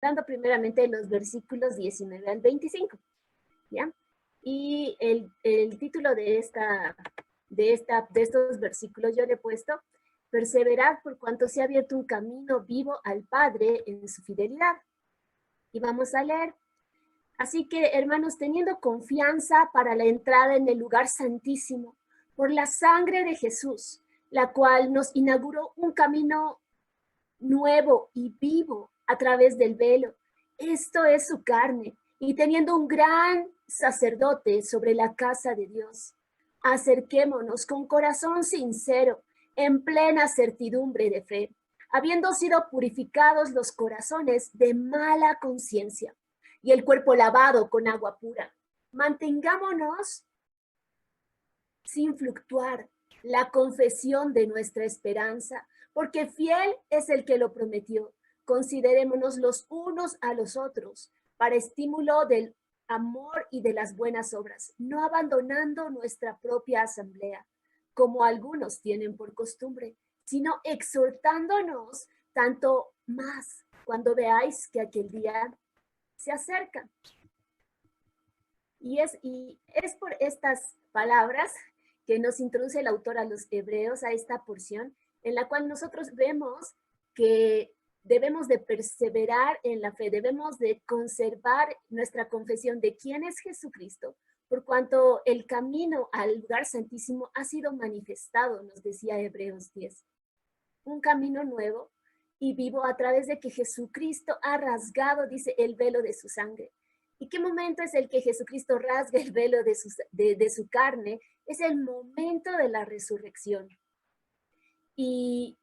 dando primeramente los versículos 19 al 25, ¿ya? Y el título de estos versículos yo le he puesto, perseverad por cuanto se ha abierto un camino vivo al Padre en su fidelidad. Y vamos a leer. Así que, hermanos, teniendo confianza para la entrada en el lugar santísimo, por la sangre de Jesús, la cual nos inauguró un camino nuevo y vivo a través del velo. Esto es su carne, y teniendo un gran sacerdote sobre la casa de Dios, acerquémonos con corazón sincero, en plena certidumbre de fe, habiendo sido purificados los corazones de mala conciencia y el cuerpo lavado con agua pura. Mantengámonos sin fluctuar la confesión de nuestra esperanza, porque fiel es el que lo prometió. Considerémonos los unos a los otros para estímulo del amor y de las buenas obras, no abandonando nuestra propia asamblea, como algunos tienen por costumbre, sino exhortándonos tanto más cuando veáis que aquel día se acerca. Y es por estas palabras que nos introduce el autor a los hebreos a esta porción, en la cual nosotros vemos que debemos de perseverar en la fe, debemos de conservar nuestra confesión de quién es Jesucristo, por cuanto el camino al lugar santísimo ha sido manifestado, nos decía Hebreos 10. Un camino nuevo y vivo a través de que Jesucristo ha rasgado, dice, el velo de su sangre. ¿Y qué momento es el que Jesucristo rasga el velo de su carne? Es el momento de la resurrección. Y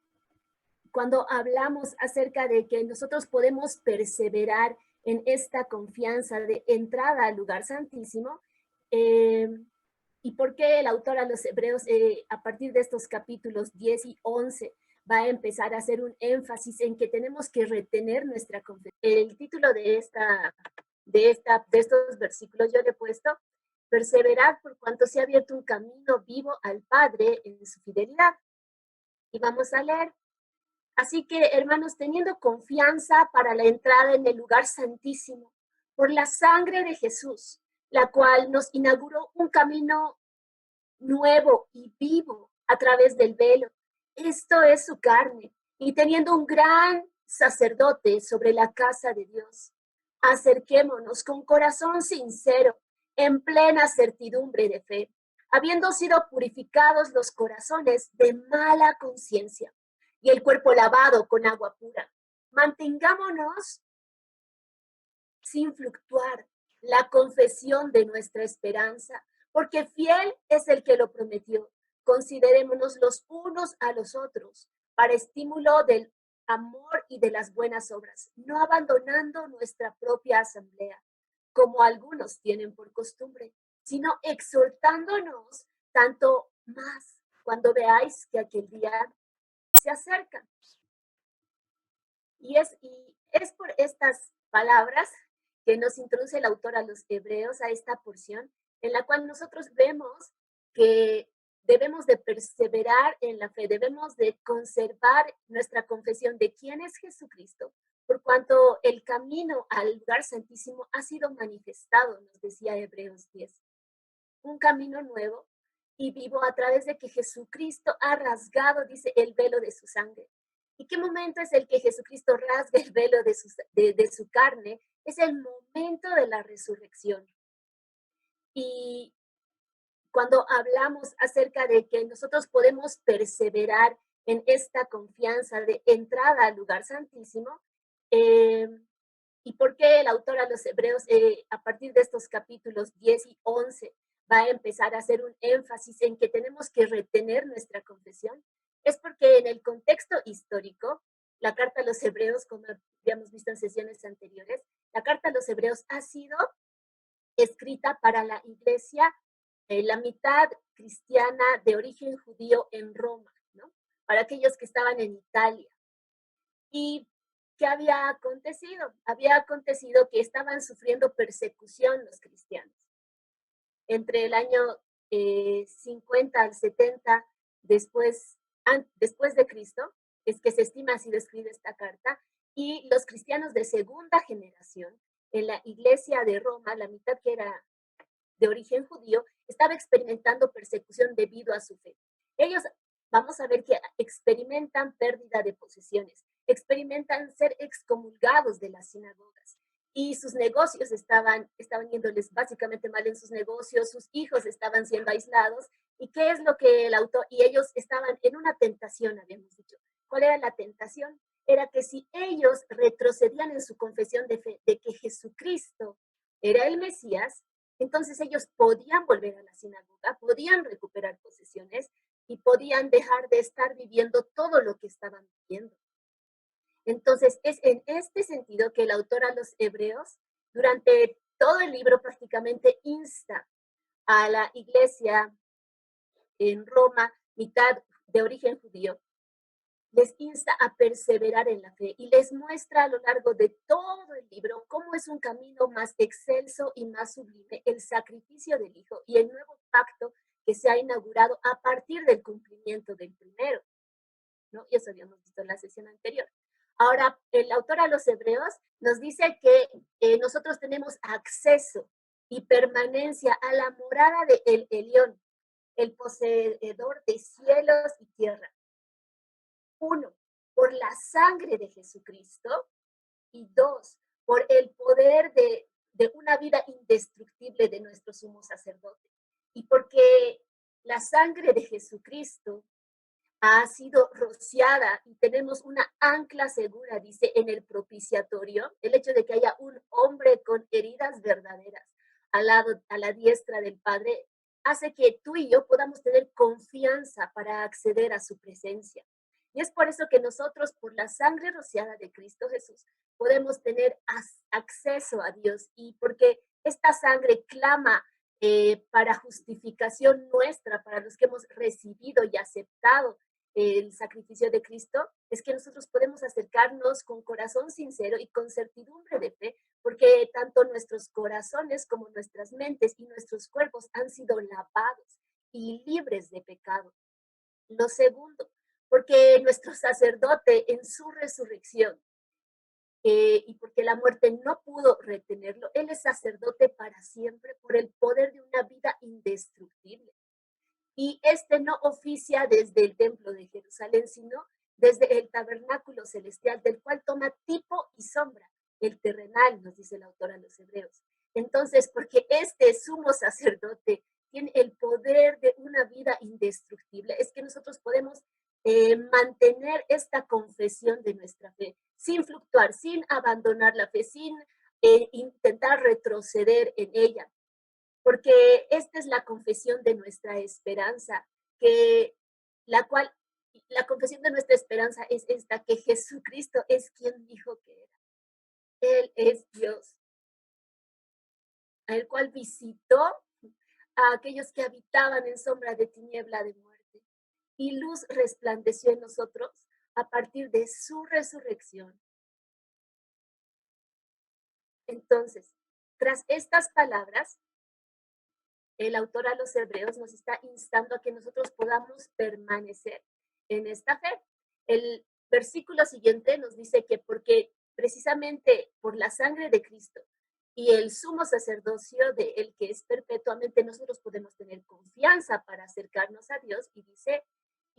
cuando hablamos acerca de que nosotros podemos perseverar en esta confianza de entrada al lugar santísimo, y por qué el autor a los hebreos, a partir de estos capítulos 10 y 11, va a empezar a hacer un énfasis en que tenemos que retener nuestra confesión. El título de estos versículos yo le he puesto, perseverad por cuanto se ha abierto un camino vivo al Padre en su fidelidad. Y vamos a leer. Así que, hermanos, teniendo confianza para la entrada en el lugar santísimo, por la sangre de Jesús, la cual nos inauguró un camino nuevo y vivo a través del velo. Esto es su carne, y teniendo un gran sacerdote sobre la casa de Dios, acerquémonos con corazón sincero, en plena certidumbre de fe, habiendo sido purificados los corazones de mala conciencia y el cuerpo lavado con agua pura. Mantengámonos sin fluctuar la confesión de nuestra esperanza, porque fiel es el que lo prometió. Considerémonos los unos a los otros para estímulo del amor y de las buenas obras, no abandonando nuestra propia asamblea, como algunos tienen por costumbre, sino exhortándonos tanto más cuando veáis que aquel día se acerca. Y es por estas palabras que nos introduce el autor a los hebreos a esta porción, en la cual nosotros vemos que debemos de perseverar en la fe, debemos de conservar nuestra confesión de quién es Jesucristo, por cuanto el camino al lugar santísimo ha sido manifestado, nos decía Hebreos 10. Un camino nuevo y vivo a través de que Jesucristo ha rasgado, dice, el velo de su sangre. ¿Y qué momento es el que Jesucristo rasga el velo de su carne? Es el momento de la resurrección. Y cuando hablamos acerca de que nosotros podemos perseverar en esta confianza de entrada al lugar santísimo, y por qué el autor a los hebreos, a partir de estos capítulos 10 y 11, va a empezar a hacer un énfasis en que tenemos que retener nuestra confesión, es porque en el contexto histórico, la carta a los hebreos, como habíamos visto en sesiones anteriores, la carta a los hebreos ha sido escrita para la iglesia, la mitad cristiana de origen judío en Roma, ¿no? Para aquellos que estaban en Italia. ¿Y qué había acontecido? Había acontecido que estaban sufriendo persecución los cristianos. Entre el año 50 al 70 después de Cristo, es que se estima ha sido escrita esta carta, Y los cristianos de segunda generación, en la iglesia de Roma, la mitad que era de origen judío, estaba experimentando persecución debido a su fe. Ellos, vamos a ver que experimentan pérdida de posesiones, experimentan ser excomulgados de las sinagogas y sus negocios estaban yéndoles básicamente mal en sus negocios, sus hijos estaban siendo aislados. ¿Y qué es lo que el autor? Y ellos estaban en una tentación, habíamos dicho. ¿Cuál era la tentación? Era que si ellos retrocedían en su confesión de fe de que Jesucristo era el Mesías, entonces ellos podían volver a la sinagoga, podían recuperar posesiones y podían dejar de estar viviendo todo lo que estaban viviendo. Entonces es en este sentido que el autor a los hebreos, durante todo el libro prácticamente insta a la iglesia en Roma, mitad de origen judío, les insta a perseverar en la fe y les muestra a lo largo de todo el libro cómo es un camino más excelso y más sublime el sacrificio del Hijo y el nuevo pacto que se ha inaugurado a partir del cumplimiento del primero, ¿no? Y eso habíamos visto en la sesión anterior. Ahora, el autor a los hebreos nos dice que nosotros tenemos acceso y permanencia a la morada de El Elión, el poseedor de cielos y tierra. Uno, por la sangre de Jesucristo, y dos, por el poder de una vida indestructible de nuestro sumo sacerdote. Y porque la sangre de Jesucristo ha sido rociada y tenemos una ancla segura, dice, en el propiciatorio, el hecho de que haya un hombre con heridas verdaderas al lado, a la diestra del Padre, hace que tú y yo podamos tener confianza para acceder a su presencia. Y es por eso que nosotros, por la sangre rociada de Cristo Jesús, podemos tener acceso a Dios y porque esta sangre clama para justificación nuestra, para los que hemos recibido y aceptado el sacrificio de Cristo, es que nosotros podemos acercarnos con corazón sincero y con certidumbre de fe, porque tanto nuestros corazones como nuestras mentes y nuestros cuerpos han sido lavados y libres de pecado. Lo segundo, porque nuestro sacerdote en su resurrección y porque la muerte no pudo retenerlo, él es sacerdote para siempre por el poder de una vida indestructible. Y este no oficia desde el templo de Jerusalén, sino desde el tabernáculo celestial, del cual toma tipo y sombra, el terrenal, nos dice el autor a los hebreos. Entonces, porque este sumo sacerdote tiene el poder de una vida indestructible, es que nosotros podemos mantener esta confesión de nuestra fe, sin fluctuar, sin abandonar la fe, sin intentar retroceder en ella, porque esta es la confesión de nuestra esperanza, que la cual, la confesión de nuestra esperanza es esta, que Jesucristo es quien dijo que era. Él es Dios, el cual visitó a aquellos que habitaban en sombra de tiniebla de muerte, y luz resplandeció en nosotros a partir de su resurrección. Entonces, tras estas palabras, el autor a los hebreos nos está instando a que nosotros podamos permanecer en esta fe. El versículo siguiente nos dice que porque precisamente por la sangre de Cristo y el sumo sacerdocio de él que es perpetuamente, nosotros podemos tener confianza para acercarnos a Dios, y dice,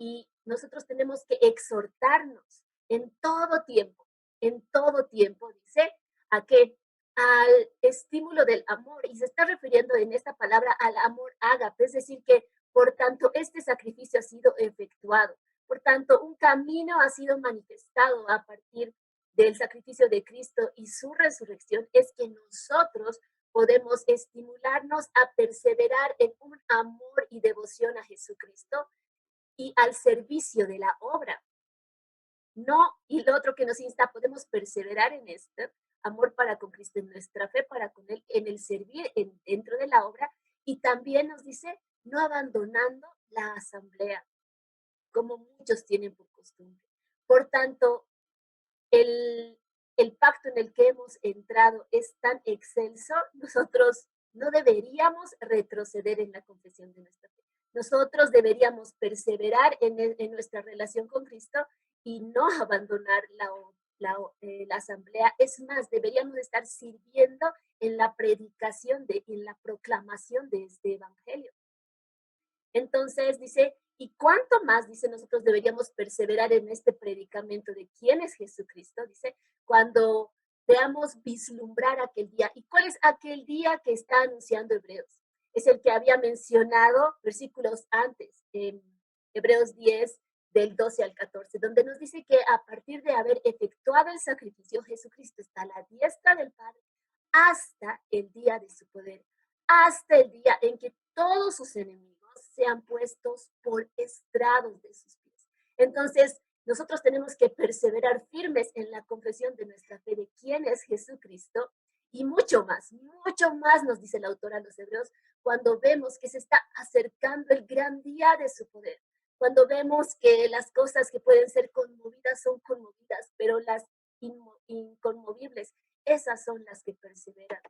y nosotros tenemos que exhortarnos en todo tiempo, dice, a que al estímulo del amor, y se está refiriendo en esta palabra al amor ágape, es decir, que por tanto este sacrificio ha sido efectuado, por tanto un camino ha sido manifestado a partir del sacrificio de Cristo y su resurrección, es que nosotros podemos estimularnos a perseverar en un amor y devoción a Jesucristo y al servicio de la obra. No, y lo otro que nos insta, podemos perseverar en este amor para con Cristo, en nuestra fe para con Él, en el servir dentro de la obra, y también nos dice, no abandonando la asamblea, como muchos tienen por costumbre. Por tanto, el pacto en el que hemos entrado es tan excelso, nosotros no deberíamos retroceder en la confesión de nuestra fe. Nosotros deberíamos perseverar en nuestra relación con Cristo y no abandonar la asamblea. Es más, deberíamos estar sirviendo en la predicación, en la proclamación de este evangelio. Entonces dice, ¿y cuánto más, dice, nosotros deberíamos perseverar en este predicamento de quién es Jesucristo? Dice, cuando veamos vislumbrar aquel día. ¿Y cuál es aquel día que está anunciando Hebreos? Es el que había mencionado versículos antes, en Hebreos 10, del 12 al 14, donde nos dice que a partir de haber efectuado el sacrificio, Jesucristo está a la diestra del Padre hasta el día de su poder, hasta el día en que todos sus enemigos sean puestos por estrados de sus pies. Entonces, nosotros tenemos que perseverar firmes en la confesión de nuestra fe de quién es Jesucristo y mucho más nos dice el autor a los Hebreos, cuando vemos que se está acercando el gran día de su poder, cuando vemos que las cosas que pueden ser conmovidas son conmovidas, pero las inconmovibles, esas son las que perseveran.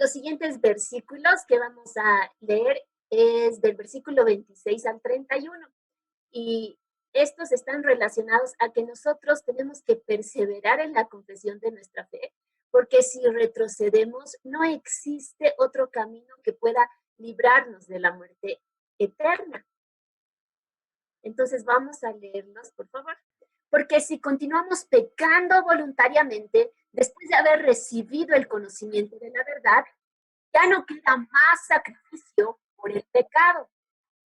Los siguientes versículos que vamos a leer es del versículo 26 al 31. Y estos están relacionados a que nosotros tenemos que perseverar en la confesión de nuestra fe, porque si retrocedemos, no existe otro camino que pueda librarnos de la muerte eterna. Entonces vamos a leerlos, por favor. Porque si continuamos pecando voluntariamente, después de haber recibido el conocimiento de la verdad, ya no queda más sacrificio por el pecado,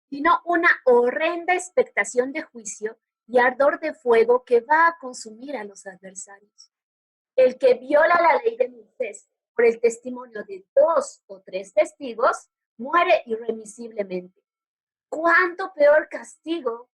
sino una horrenda expectación de juicio y ardor de fuego que va a consumir a los adversarios. El que viola la ley de Moisés por el testimonio de 2 o 3 testigos, muere irremisiblemente. ¿Cuánto peor castigo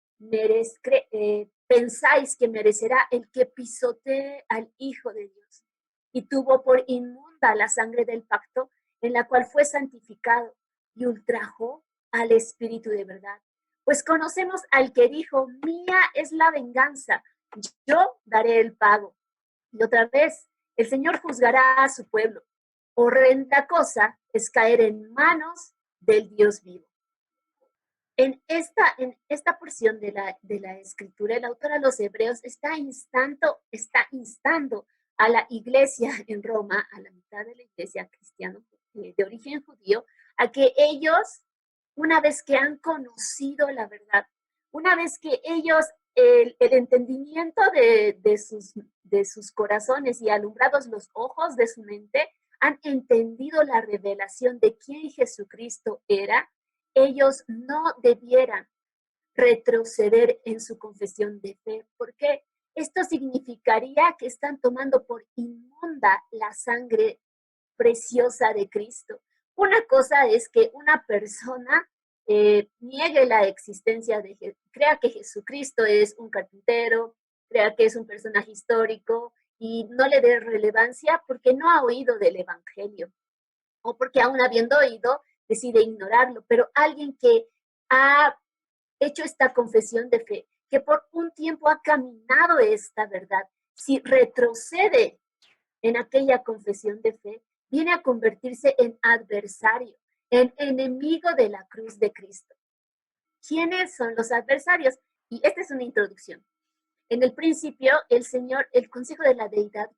pensáis que merecerá el que pisotee al Hijo de Dios y tuvo por inmunda la sangre del pacto en la cual fue santificado y ultrajó al Espíritu de verdad? Pues conocemos al que dijo, mía es la venganza, yo daré el pago. Y otra vez, el Señor juzgará a su pueblo. Horrenda cosa es caer en manos del Dios vivo. En esta porción de la escritura, el autor a los Hebreos está instando a la iglesia en Roma, a la mitad de la iglesia cristiana de origen judío, a que ellos, una vez que han conocido la verdad, una vez que ellos, el entendimiento de sus corazones y alumbrados los ojos de su mente, han entendido la revelación de quién Jesucristo era, ellos no debieran retroceder en su confesión de fe, porque esto significaría que están tomando por inmunda la sangre preciosa de Cristo. Una cosa es que una persona niegue la existencia crea que Jesucristo es un carpintero, crea que es un personaje histórico y no le dé relevancia porque no ha oído del Evangelio o porque aún habiendo oído decide ignorarlo, pero alguien que ha hecho esta confesión de fe, que por un tiempo ha caminado esta verdad, si retrocede en aquella confesión de fe, viene a convertirse en adversario, en enemigo de la cruz de Cristo. ¿Quiénes son los adversarios? Y esta es una introducción. En el principio, el Señor, el consejo de la deidad,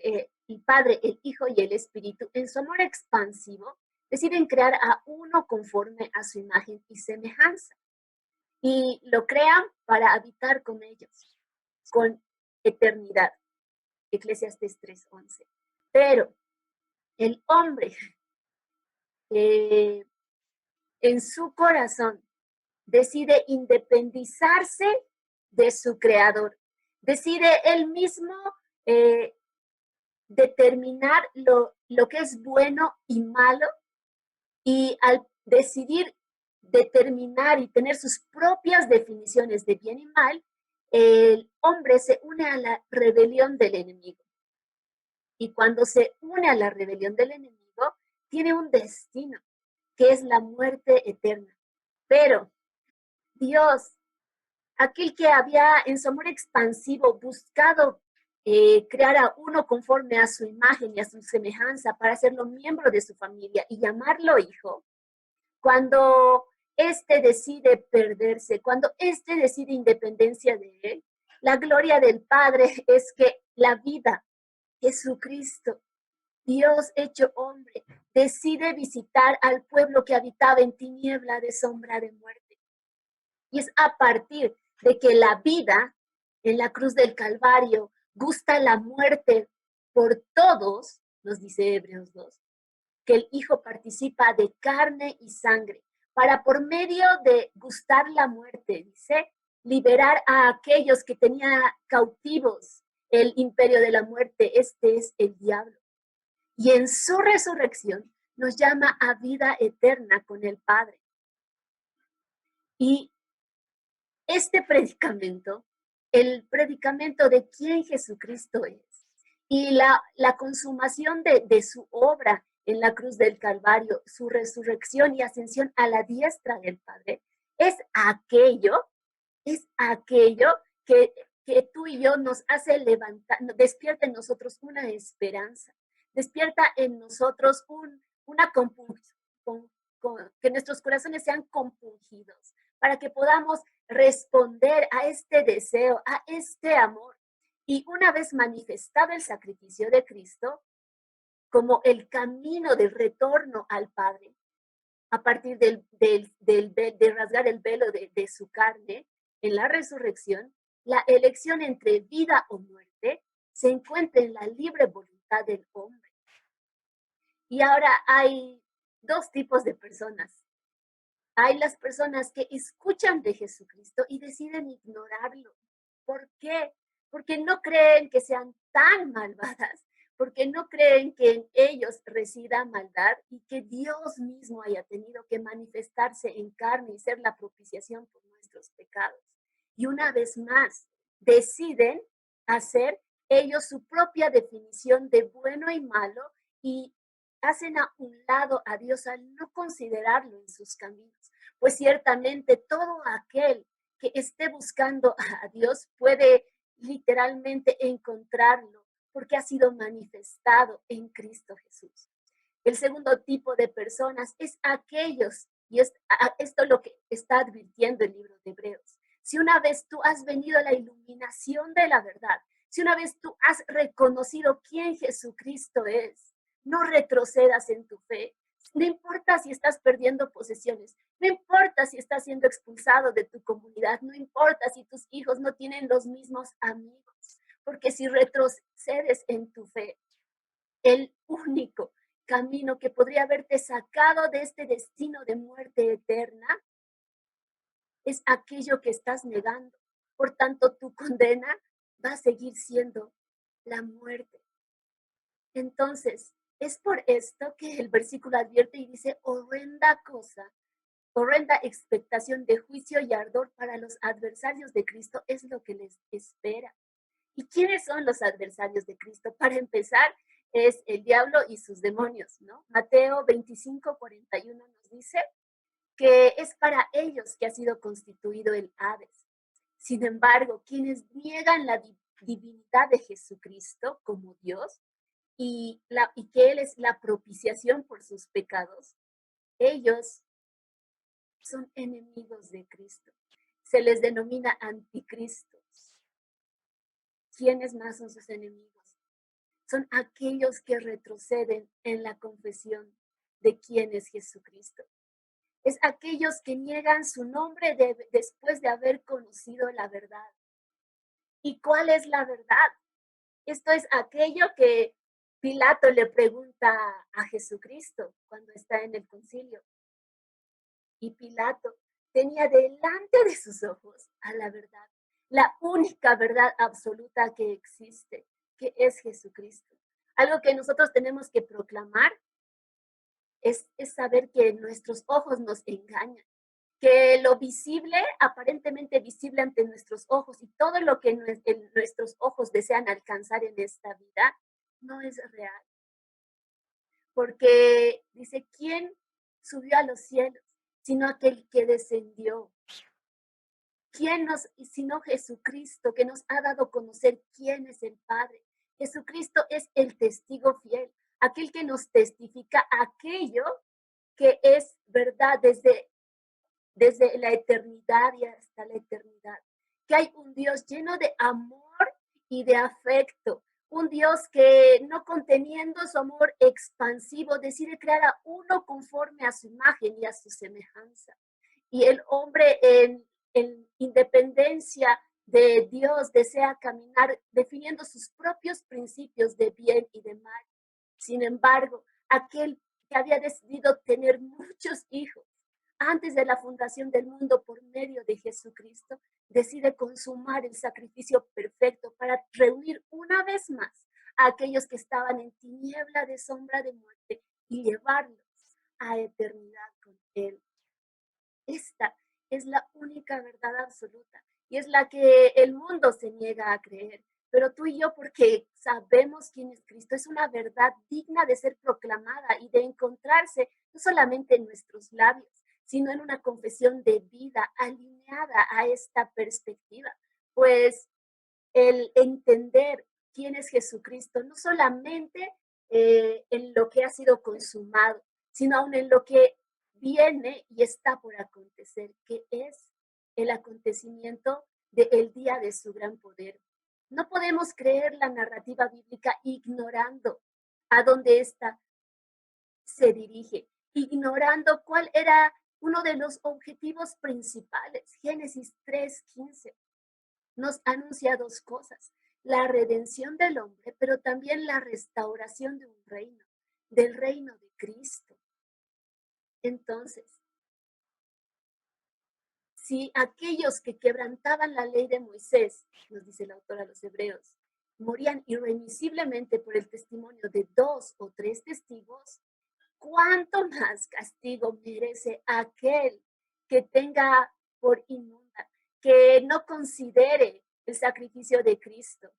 el Padre, el Hijo y el Espíritu, en su amor expansivo, deciden crear a uno conforme a su imagen y semejanza. Y lo crean para habitar con ellos, con eternidad. Eclesiastés 3:11. Pero el hombre, en su corazón, decide independizarse de su creador. Decide él mismo determinar lo que es bueno y malo, y al decidir determinar y tener sus propias definiciones de bien y mal, el hombre se une a la rebelión del enemigo. Y cuando se une a la rebelión del enemigo, tiene un destino, que es la muerte eterna. Pero Dios, aquel que había en su amor expansivo buscado crear a uno conforme a su imagen y a su semejanza para hacerlo miembro de su familia y llamarlo hijo, cuando éste decide perderse, cuando éste decide independencia de él, La gloria del Padre es que la vida, Jesucristo, Dios hecho hombre, decide visitar al pueblo que habitaba en tiniebla de sombra de muerte. Y es a partir de que la vida en la cruz del Calvario gusta la muerte por todos, nos dice Hebreos 2, que el Hijo participa de carne y sangre para por medio de gustar la muerte, dice, liberar a aquellos que tenían cautivos el imperio de la muerte. Este es el diablo. Y en su resurrección nos llama a vida eterna con el Padre. Y este predicamento, el predicamento de quién Jesucristo es y la consumación de su obra en la cruz del Calvario, su resurrección y ascensión a la diestra del Padre, es aquello que, que tú y yo nos hace levantar, despierta en nosotros una esperanza, despierta en nosotros una compunción, que nuestros corazones sean compungidos, para que podamos responder a este deseo, a este amor. Y una vez manifestado el sacrificio de Cristo, como el camino del retorno al Padre, a partir de rasgar el velo de su carne, en la resurrección, la elección entre vida o muerte se encuentra en la libre voluntad del hombre. Y ahora hay dos tipos de personas. Hay las personas que escuchan de Jesucristo y deciden ignorarlo. ¿Por qué? Porque no creen que sean tan malvadas, porque no creen que en ellos resida maldad y que Dios mismo haya tenido que manifestarse en carne y ser la propiciación por nuestros pecados. Y una vez más, deciden hacer ellos su propia definición de bueno y malo y hacen a un lado a Dios al no considerarlo en sus caminos. Pues ciertamente todo aquel que esté buscando a Dios puede literalmente encontrarlo porque ha sido manifestado en Cristo Jesús. El segundo tipo de personas es aquellos, y esto es lo que está advirtiendo el libro de Hebreos. Si una vez tú has venido a la iluminación de la verdad, si una vez tú has reconocido quién Jesucristo es, no retrocedas en tu fe. No importa si estás perdiendo posesiones, no importa si estás siendo expulsado de tu comunidad, no importa si tus hijos no tienen los mismos amigos, porque si retrocedes en tu fe, el único camino que podría haberte sacado de este destino de muerte eterna es aquello que estás negando. Por tanto, tu condena va a seguir siendo la muerte. Entonces, es por esto que el versículo advierte y dice, horrenda cosa, horrenda expectación de juicio y ardor para los adversarios de Cristo es lo que les espera. ¿Y quiénes son los adversarios de Cristo? Para empezar, es el diablo y sus demonios, ¿no? Mateo 25:41 nos dice que es para ellos que ha sido constituido el Hades. Sin embargo, quienes niegan la divinidad de Jesucristo como Dios, y que Él es la propiciación por sus pecados, ellos son enemigos de Cristo. Se les denomina anticristos. ¿Quiénes más son sus enemigos? Son aquellos que retroceden en la confesión de quién es Jesucristo. Es aquellos que niegan su nombre después de haber conocido la verdad. ¿Y cuál es la verdad? Esto es aquello que Pilato le pregunta a Jesucristo cuando está en el concilio. Y Pilato tenía delante de sus ojos a la verdad, la única verdad absoluta que existe, que es Jesucristo. Algo que nosotros tenemos que proclamar es saber que nuestros ojos nos engañan, que lo visible, aparentemente visible ante nuestros ojos y todo lo que nuestros ojos desean alcanzar en esta vida, no es real. Porque dice, ¿quién subió a los cielos? Sino aquel que descendió. ¿Quién sino Jesucristo, que nos ha dado a conocer quién es el Padre? Jesucristo es el testigo fiel, aquel que nos testifica aquello que es verdad desde la eternidad y hasta la eternidad, que hay un Dios lleno de amor y de afecto, un Dios que no conteniendo su amor expansivo decide crear a uno conforme a su imagen y a su semejanza. Y el hombre en independencia de Dios desea caminar definiendo sus propios principios de bien y de mal. Sin embargo, aquel que había decidido tener muchos hijos antes de la fundación del mundo por medio de Jesucristo, decide consumar el sacrificio perfecto para reunir una vez más a aquellos que estaban en tiniebla de sombra de muerte y llevarlos a eternidad con Él. Esta es la única verdad absoluta y es la que el mundo se niega a creer. Pero tú y yo, porque sabemos quién es Cristo, es una verdad digna de ser proclamada y de encontrarse no solamente en nuestros labios, sino en una confesión de vida alineada a esta perspectiva. Pues el entender quién es Jesucristo, no solamente en lo que ha sido consumado, sino aún en lo que viene y está por acontecer, que es el acontecimiento del día de su gran poder. No podemos creer la narrativa bíblica ignorando a dónde ésta se dirige, ignorando cuál era uno de los objetivos principales. Génesis 3:15 nos anuncia dos cosas: la redención del hombre, pero también la restauración de un reino, del reino de Cristo. Entonces, si aquellos que quebrantaban la ley de Moisés, nos dice el autor a los Hebreos, morían irremisiblemente por el testimonio de dos o tres testigos, ¿cuánto más castigo merece aquel que tenga por inmunda, que no considere el sacrificio de Cristo?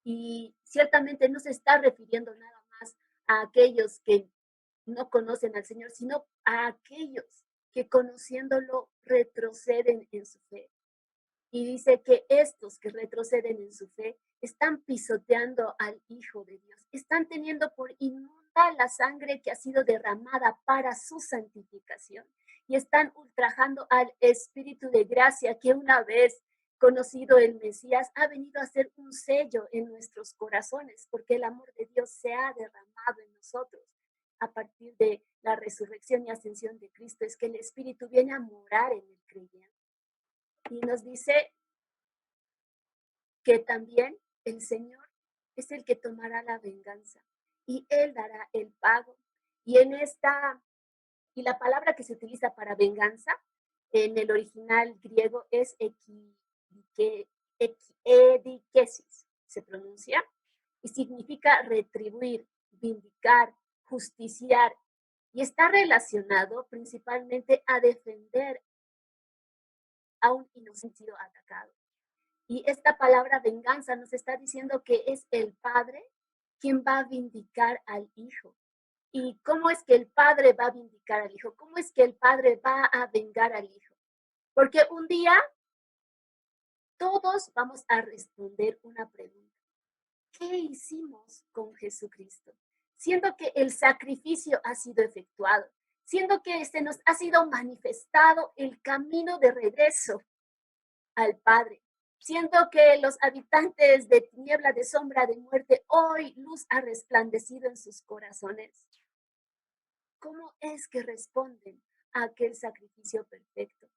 Y ciertamente no se está refiriendo nada más a aquellos que no conocen al Señor, sino a aquellos que conociéndolo retroceden en su fe. Y dice que estos que retroceden en su fe están pisoteando al Hijo de Dios, están teniendo por inmunda la sangre que ha sido derramada para su santificación y están ultrajando al Espíritu de gracia que una vez conocido el Mesías ha venido a ser un sello en nuestros corazones, porque el amor de Dios se ha derramado en nosotros a partir de la resurrección y ascensión de Cristo. Es que el Espíritu viene a morar en el creyente. Y nos dice que también el Señor es el que tomará la venganza y Él dará el pago. Y y la palabra que se utiliza para venganza en el original griego es edikesis, se pronuncia, y significa retribuir, vindicar, justiciar, y está relacionado principalmente a defender a un inocente atacado. Y esta palabra venganza nos está diciendo que es el Padre quien va a vindicar al Hijo. ¿Y cómo es que el Padre va a vindicar al Hijo? ¿Cómo es que el Padre va a vengar al Hijo? Porque un día todos vamos a responder una pregunta. ¿Qué hicimos con Jesucristo? Siendo que el sacrificio ha sido efectuado, siendo que se nos ha sido manifestado el camino de regreso al Padre. Siento que los habitantes de tiniebla, de sombra, de muerte, hoy luz ha resplandecido en sus corazones. ¿Cómo es que responden a aquel sacrificio perfecto?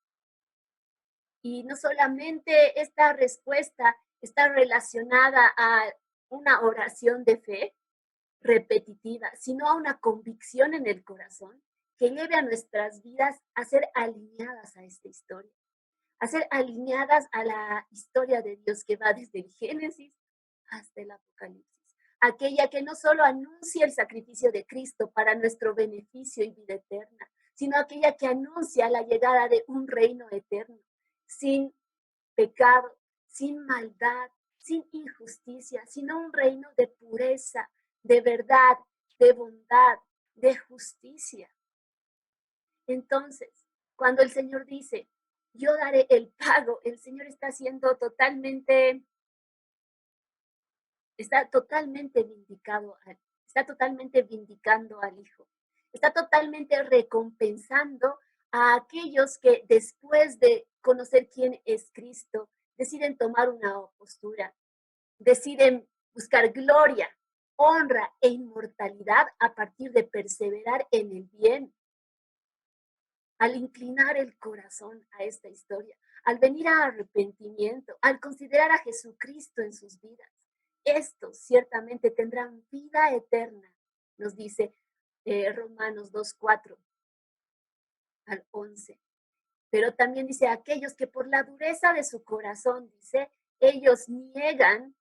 Y no solamente esta respuesta está relacionada a una oración de fe repetitiva, sino a una convicción en el corazón que lleve a nuestras vidas a ser alineadas a esta historia, a ser alineadas a la historia de Dios que va desde el Génesis hasta el Apocalipsis. Aquella que no solo anuncia el sacrificio de Cristo para nuestro beneficio y vida eterna, sino aquella que anuncia la llegada de un reino eterno, sin pecado, sin maldad, sin injusticia, sino un reino de pureza, de verdad, de bondad, de justicia. Entonces, cuando el Señor dice, yo daré el pago, el Señor está siendo está totalmente está totalmente vindicando al Hijo, está totalmente recompensando a aquellos que después de conocer quién es Cristo, deciden tomar una postura, deciden buscar gloria, honra e inmortalidad a partir de perseverar en el bien, al inclinar el corazón a esta historia, al venir a arrepentimiento, al considerar a Jesucristo en sus vidas. Estos ciertamente tendrán vida eterna, nos dice Romanos 2:4 al 11. Pero también dice, aquellos que por la dureza de su corazón, dice, ellos niegan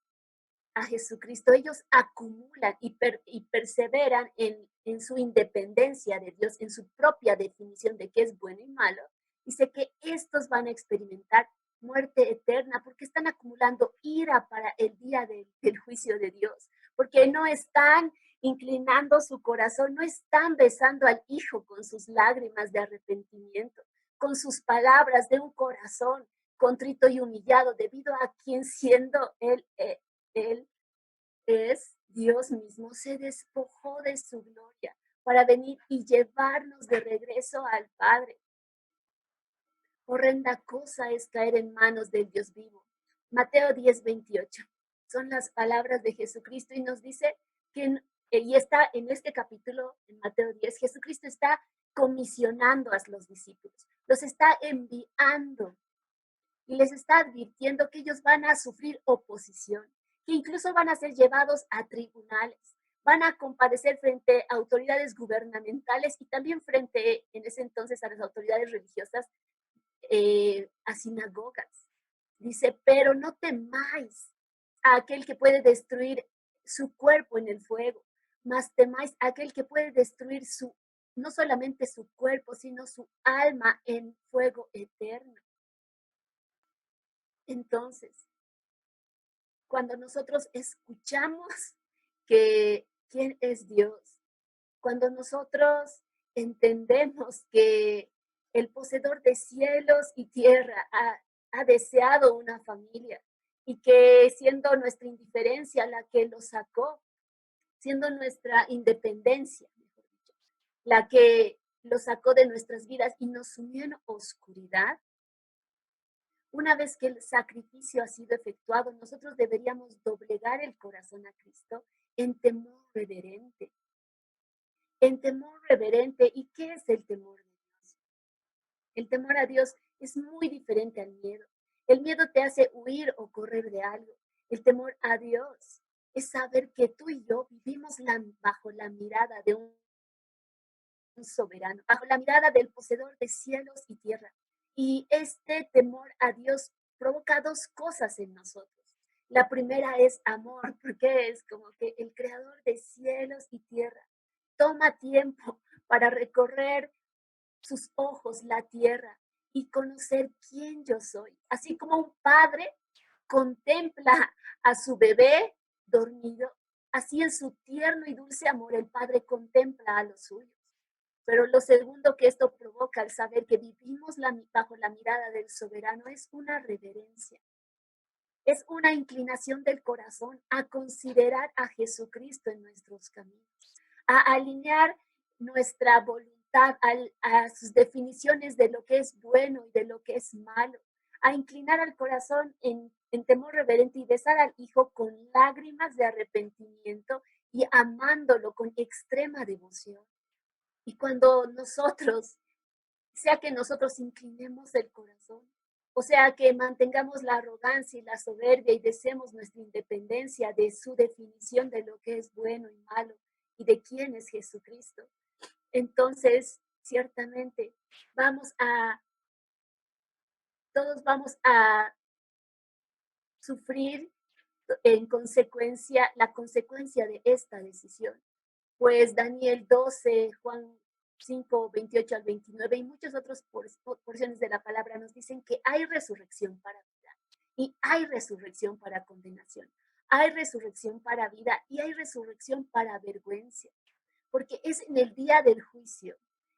a Jesucristo, ellos acumulan y perseveran en su independencia de Dios, en su propia definición de qué es bueno y malo. Dice que estos van a experimentar muerte eterna porque están acumulando ira para el día del juicio de Dios, porque no están inclinando su corazón, no están besando al Hijo con sus lágrimas de arrepentimiento, con sus palabras de un corazón contrito y humillado, debido a quien siendo él es Dios mismo, se despojó de su gloria para venir y llevarnos de regreso al Padre. Horrenda cosa es caer en manos del Dios vivo. Mateo 10:28. Son las palabras de Jesucristo y nos dice que, y está en este capítulo, en Mateo 10, Jesucristo está comisionando a los discípulos, los está enviando y les está advirtiendo que ellos van a sufrir oposición, que incluso van a ser llevados a tribunales, van a comparecer frente a autoridades gubernamentales y también frente, en ese entonces, a las autoridades religiosas, a sinagogas. Dice, pero no temáis a aquel que puede destruir su cuerpo en el fuego, mas temáis a aquel que puede destruir no solamente su cuerpo, sino su alma en fuego eterno. Entonces, cuando nosotros escuchamos que quién es Dios, cuando nosotros entendemos que el poseedor de cielos y tierra ha deseado una familia y que siendo nuestra indiferencia la que lo sacó, siendo nuestra independencia, mejor dicho, la que lo sacó de nuestras vidas y nos sumió en oscuridad, una vez que el sacrificio ha sido efectuado, nosotros deberíamos doblegar el corazón a Cristo en temor reverente. En temor reverente. ¿Y qué es el temor de Dios? El temor a Dios es muy diferente al miedo. El miedo te hace huir o correr de algo. El temor a Dios es saber que tú y yo vivimos bajo la mirada de un soberano, bajo la mirada del poseedor de cielos y tierra. Y este temor a Dios provoca dos cosas en nosotros. La primera es amor, porque es como que el creador de cielos y tierra toma tiempo para recorrer sus ojos la tierra y conocer quién yo soy. Así como un padre contempla a su bebé dormido, así en su tierno y dulce amor el padre contempla a los suyos. Pero lo segundo que esto provoca al saber que vivimos bajo la mirada del soberano es una reverencia. Es una inclinación del corazón a considerar a Jesucristo en nuestros caminos, a alinear nuestra voluntad a sus definiciones de lo que es bueno y de lo que es malo, a inclinar al corazón en temor reverente y besar al Hijo con lágrimas de arrepentimiento y amándolo con extrema devoción. Y cuando nosotros, sea que nosotros inclinemos el corazón, o sea que mantengamos la arrogancia y la soberbia y deseemos nuestra independencia de su definición de lo que es bueno y malo y de quién es Jesucristo, entonces ciertamente todos vamos a sufrir en consecuencia, la consecuencia de esta decisión. Pues Daniel 12, Juan 5, 28 al 29 y muchas otras porciones de la palabra nos dicen que hay resurrección para vida y hay resurrección para condenación. Hay resurrección para vida y hay resurrección para vergüenza. Porque es en el día del juicio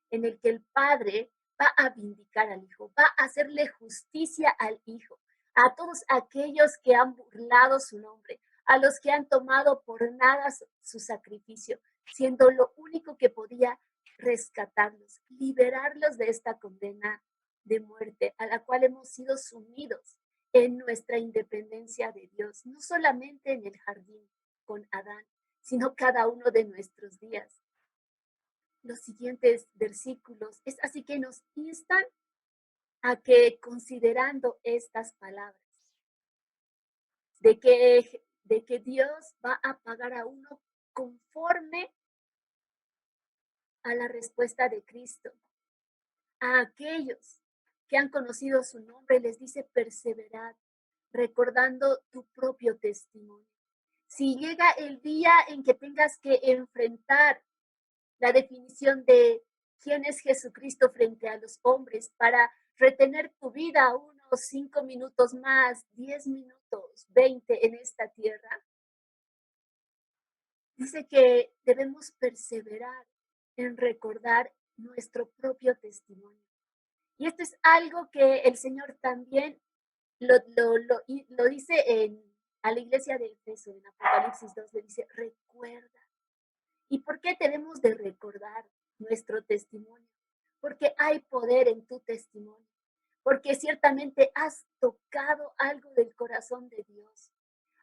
en el que el Padre va a vindicar al Hijo, va a hacerle justicia al Hijo, a todos aquellos que han burlado su nombre, a los que han tomado por nada su sacrificio, siendo lo único que podía rescatarlos, liberarlos de esta condena de muerte a la cual hemos sido sumidos en nuestra independencia de Dios, no solamente en el jardín con Adán, sino cada uno de nuestros días. Los siguientes versículos es así que nos instan a que considerando estas palabras, de que Dios va a pagar a uno conforme a la respuesta de Cristo. A aquellos que han conocido su nombre les dice perseverar, recordando tu propio testimonio. Si llega el día en que tengas que enfrentar la definición de quién es Jesucristo frente a los hombres para retener tu vida unos 5 minutos más, 10 minutos, 20 en esta tierra, dice que debemos perseverar en recordar nuestro propio testimonio. Y esto es algo que el Señor también lo dice a la iglesia de Efeso, en Apocalipsis 2, le dice, recuerda. ¿Y por qué tenemos de recordar nuestro testimonio? Porque hay poder en tu testimonio, porque ciertamente has tocado algo del corazón de Dios,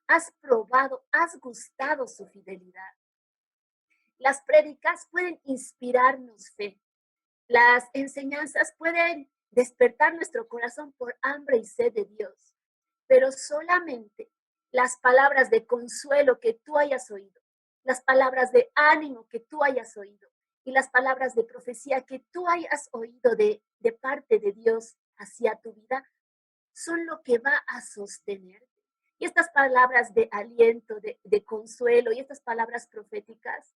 has probado, has gustado su fidelidad. Las prédicas pueden inspirarnos fe, las enseñanzas pueden despertar nuestro corazón por hambre y sed de Dios, pero solamente las palabras de consuelo que tú hayas oído, las palabras de ánimo que tú hayas oído y las palabras de profecía que tú hayas oído de parte de Dios hacia tu vida son lo que va a sostenerte. Y estas palabras de aliento, de consuelo y estas palabras proféticas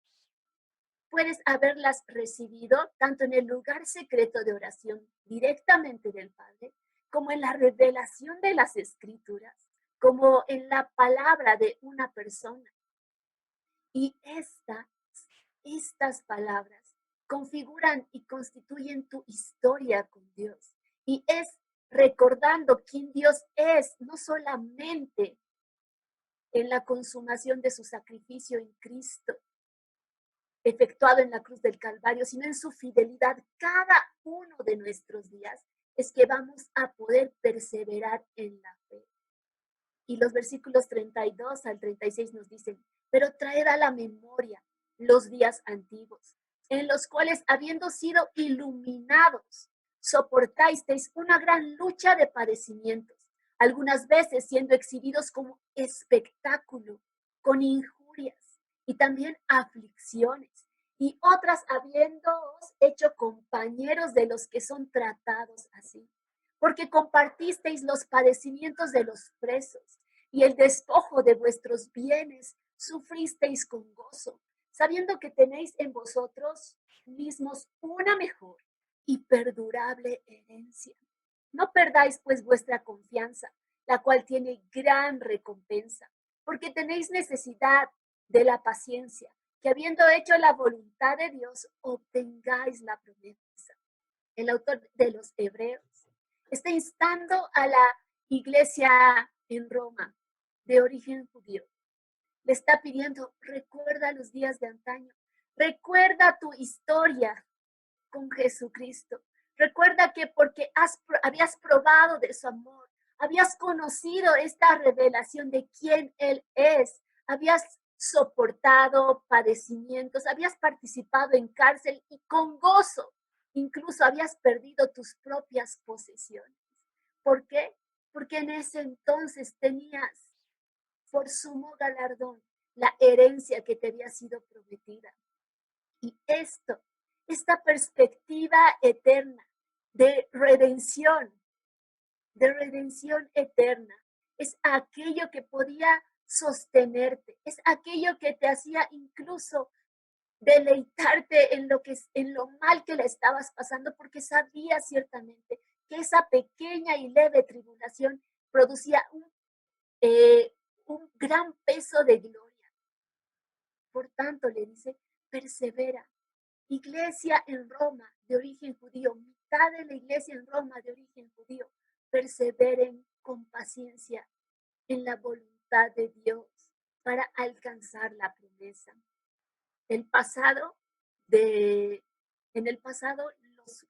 puedes haberlas recibido tanto en el lugar secreto de oración directamente del Padre, como en la revelación de las Escrituras, como en la palabra de una persona. Y estas palabras configuran y constituyen tu historia con Dios. Y es recordando quién Dios es, no solamente en la consumación de su sacrificio en Cristo, efectuado en la cruz del Calvario, sino en su fidelidad cada uno de nuestros días, es que vamos a poder perseverar en la fe. Y los versículos 32 al 36 nos dicen, pero traed a la memoria los días antiguos, en los cuales, habiendo sido iluminados, soportasteis una gran lucha de padecimientos, algunas veces siendo exhibidos como espectáculo, con injurias y también aflicciones, y otras habiéndoos hecho compañeros de los que son tratados así, porque compartisteis los padecimientos de los presos y el despojo de vuestros bienes sufristeis con gozo, sabiendo que tenéis en vosotros mismos una mejor y perdurable herencia. No perdáis pues vuestra confianza, la cual tiene gran recompensa, porque tenéis necesidad de la paciencia, que habiendo hecho la voluntad de Dios, obtengáis la promesa. El autor de los Hebreos está instando a la iglesia en Roma de origen judío. Le está pidiendo, recuerda los días de antaño, recuerda tu historia con Jesucristo. Recuerda que porque habías probado de su amor, habías conocido esta revelación de quién Él es, habías soportado padecimientos, habías participado en cárcel y con gozo, incluso habías perdido tus propias posesiones. ¿Por qué? Porque en ese entonces tenías por sumo galardón la herencia que te había sido prometida. Y esta perspectiva eterna de redención eterna, es aquello que podía sostenerte, es aquello que te hacía incluso deleitarte en lo mal que le estabas pasando, porque sabías ciertamente que esa pequeña y leve tribulación producía un gran peso de gloria. Por tanto, le dice, persevera. Iglesia en Roma de origen judío, mitad de la iglesia en Roma de origen judío, perseveren con paciencia en la voluntad de Dios para alcanzar la promesa. El pasado de En el pasado,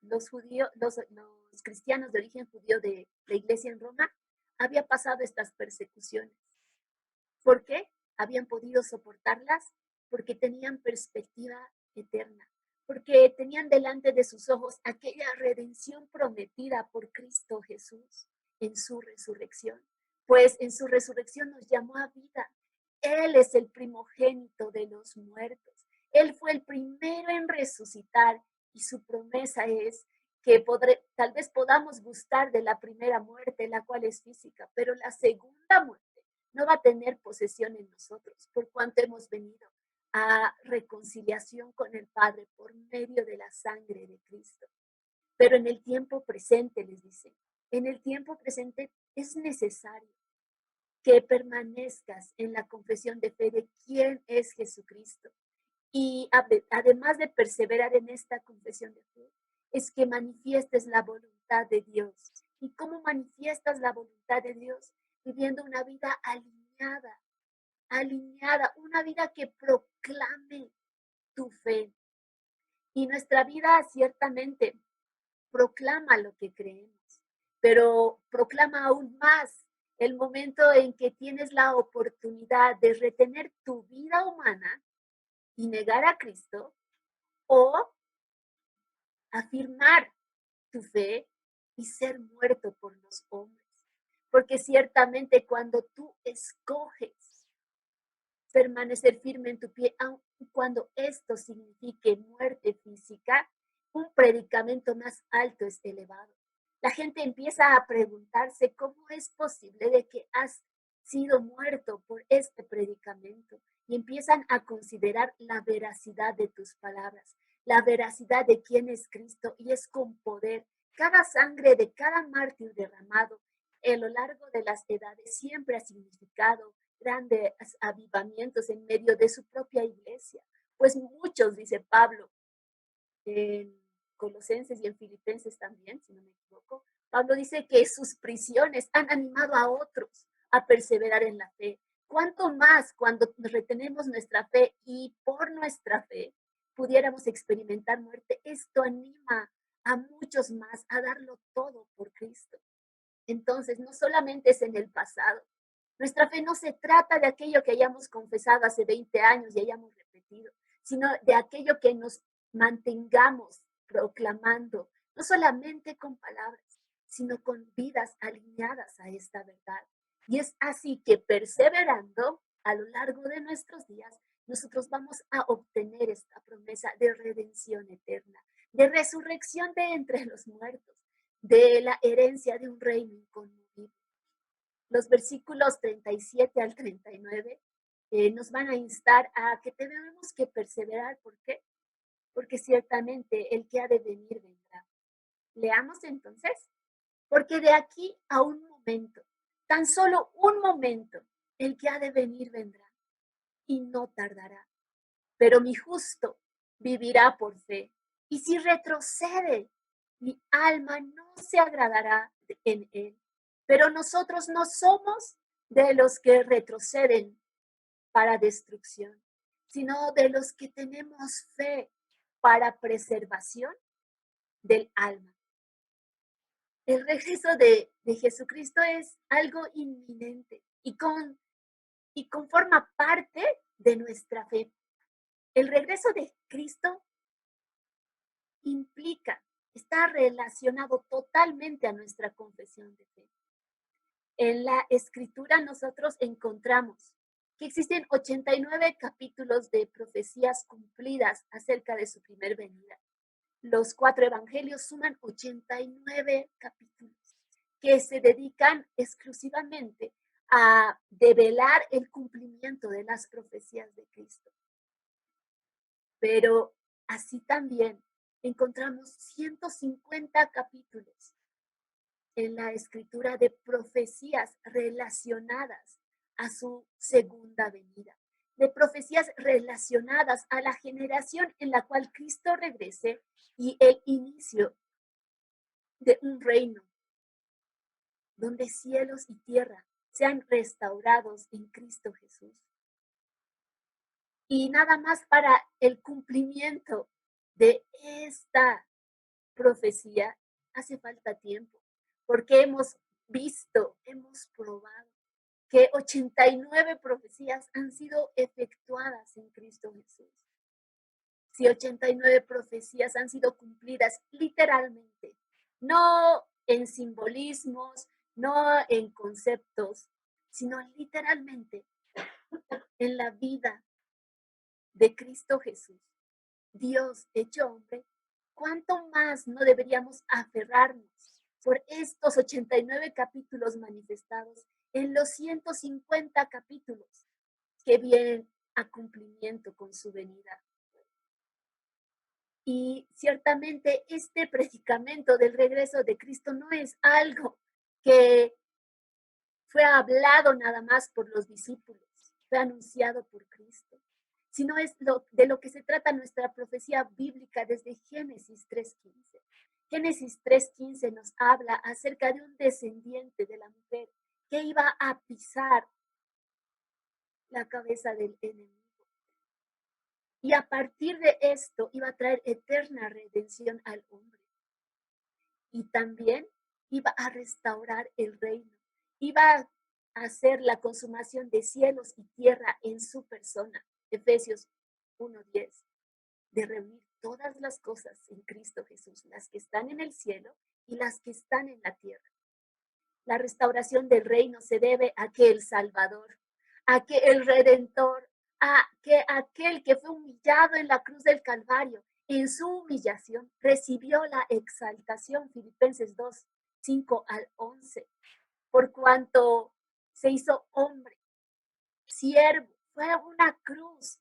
los judíos, los cristianos de origen judío de la iglesia en Roma, había pasado estas persecuciones. ¿Por qué? Habían podido soportarlas porque tenían perspectiva eterna, porque tenían delante de sus ojos aquella redención prometida por Cristo Jesús en su resurrección. Pues en su resurrección nos llamó a vida. Él es el primogénito de los muertos. Él fue el primero en resucitar y su promesa es que tal vez podamos gustar de la primera muerte, la cual es física, pero la segunda muerte no va a tener posesión en nosotros, por cuanto hemos venido a reconciliación con el Padre por medio de la sangre de Cristo. Pero en el tiempo presente, les dice, en el tiempo presente es necesario que permanezcas en la confesión de fe de quién es Jesucristo. Y además de perseverar en esta confesión de fe, es que manifiestes la voluntad de Dios. ¿Y cómo manifiestas la voluntad de Dios? Viviendo una vida alineada, una vida que proclame tu fe. Y nuestra vida ciertamente proclama lo que creemos, pero proclama aún más el momento en que tienes la oportunidad de retener tu vida humana y negar a Cristo o afirmar tu fe y ser muerto por los hombres. Porque ciertamente cuando tú escoges permanecer firme en tu pie, aun cuando esto signifique muerte física, un predicamento más alto es elevado. La gente empieza a preguntarse cómo es posible de que has sido muerto por este predicamento y empiezan a considerar la veracidad de tus palabras, la veracidad de quién es Cristo y es con poder. Cada sangre de cada mártir derramado a lo largo de las edades siempre ha significado grandes avivamientos en medio de su propia iglesia. Pues muchos, dice Pablo, en Colosenses y en Filipenses también, si no me equivoco, Pablo dice que sus prisiones han animado a otros a perseverar en la fe. ¿Cuánto más cuando retenemos nuestra fe y por nuestra fe pudiéramos experimentar muerte? Esto anima a muchos más a darlo todo por Cristo. Entonces, no solamente es en el pasado. Nuestra fe no se trata de aquello que hayamos confesado hace 20 años y hayamos repetido, sino de aquello que nos mantengamos proclamando, no solamente con palabras, sino con vidas alineadas a esta verdad. Y es así que perseverando a lo largo de nuestros días, nosotros vamos a obtener esta promesa de redención eterna, de resurrección de entre los muertos, de la herencia de un reino inconmovible. Los versículos 37 al 39 nos van a instar a que tenemos que perseverar. ¿Por qué? Porque ciertamente el que ha de venir vendrá. Leamos entonces, porque de aquí a un momento, tan solo un momento, el que ha de venir vendrá y no tardará. Pero mi justo vivirá por fe. Y si retrocede, mi alma no se agradará en él. Pero nosotros no somos de los que retroceden para destrucción, sino de los que tenemos fe para preservación del alma. El regreso de Jesucristo es algo inminente y conforma parte de nuestra fe. El regreso de Cristo implica, está relacionado totalmente a nuestra confesión de fe. En la escritura nosotros encontramos que existen 89 capítulos de profecías cumplidas acerca de su primer venida. Los 4 evangelios suman 89 capítulos que se dedican exclusivamente a develar el cumplimiento de las profecías de Cristo. Pero así también encontramos 150 capítulos en la escritura de profecías relacionadas a su segunda venida, de profecías relacionadas a la generación en la cual Cristo regrese y el inicio de un reino donde cielos y tierra sean restaurados en Cristo Jesús. Y nada más para el cumplimiento de esta profecía hace falta tiempo, porque hemos visto, hemos probado que 89 profecías han sido efectuadas en Cristo Jesús. Si 89 profecías han sido cumplidas literalmente, no en simbolismos, no en conceptos, sino literalmente en la vida de Cristo Jesús, Dios hecho hombre, ¿cuánto más no deberíamos aferrarnos por estos 89 capítulos manifestados en los 150 capítulos que vienen a cumplimiento con su venida? Y ciertamente este predicamento del regreso de Cristo no es algo que fue hablado nada más por los discípulos, fue anunciado por Cristo, sino es de lo que se trata nuestra profecía bíblica desde Génesis 3:15. Génesis 3:15 nos habla acerca de un descendiente de la mujer que iba a pisar la cabeza del enemigo. Y a partir de esto iba a traer eterna redención al hombre. Y también iba a restaurar el reino. Iba a hacer la consumación de cielos y tierra en su persona. Efesios 1:10. De reunir todas las cosas en Cristo Jesús, las que están en el cielo y las que están en la tierra. La restauración del reino se debe a que el Salvador, a que el Redentor, a que aquel que fue humillado en la cruz del Calvario, en su humillación recibió la exaltación, Filipenses 2:5-11, por cuanto se hizo hombre, siervo, fue a una cruz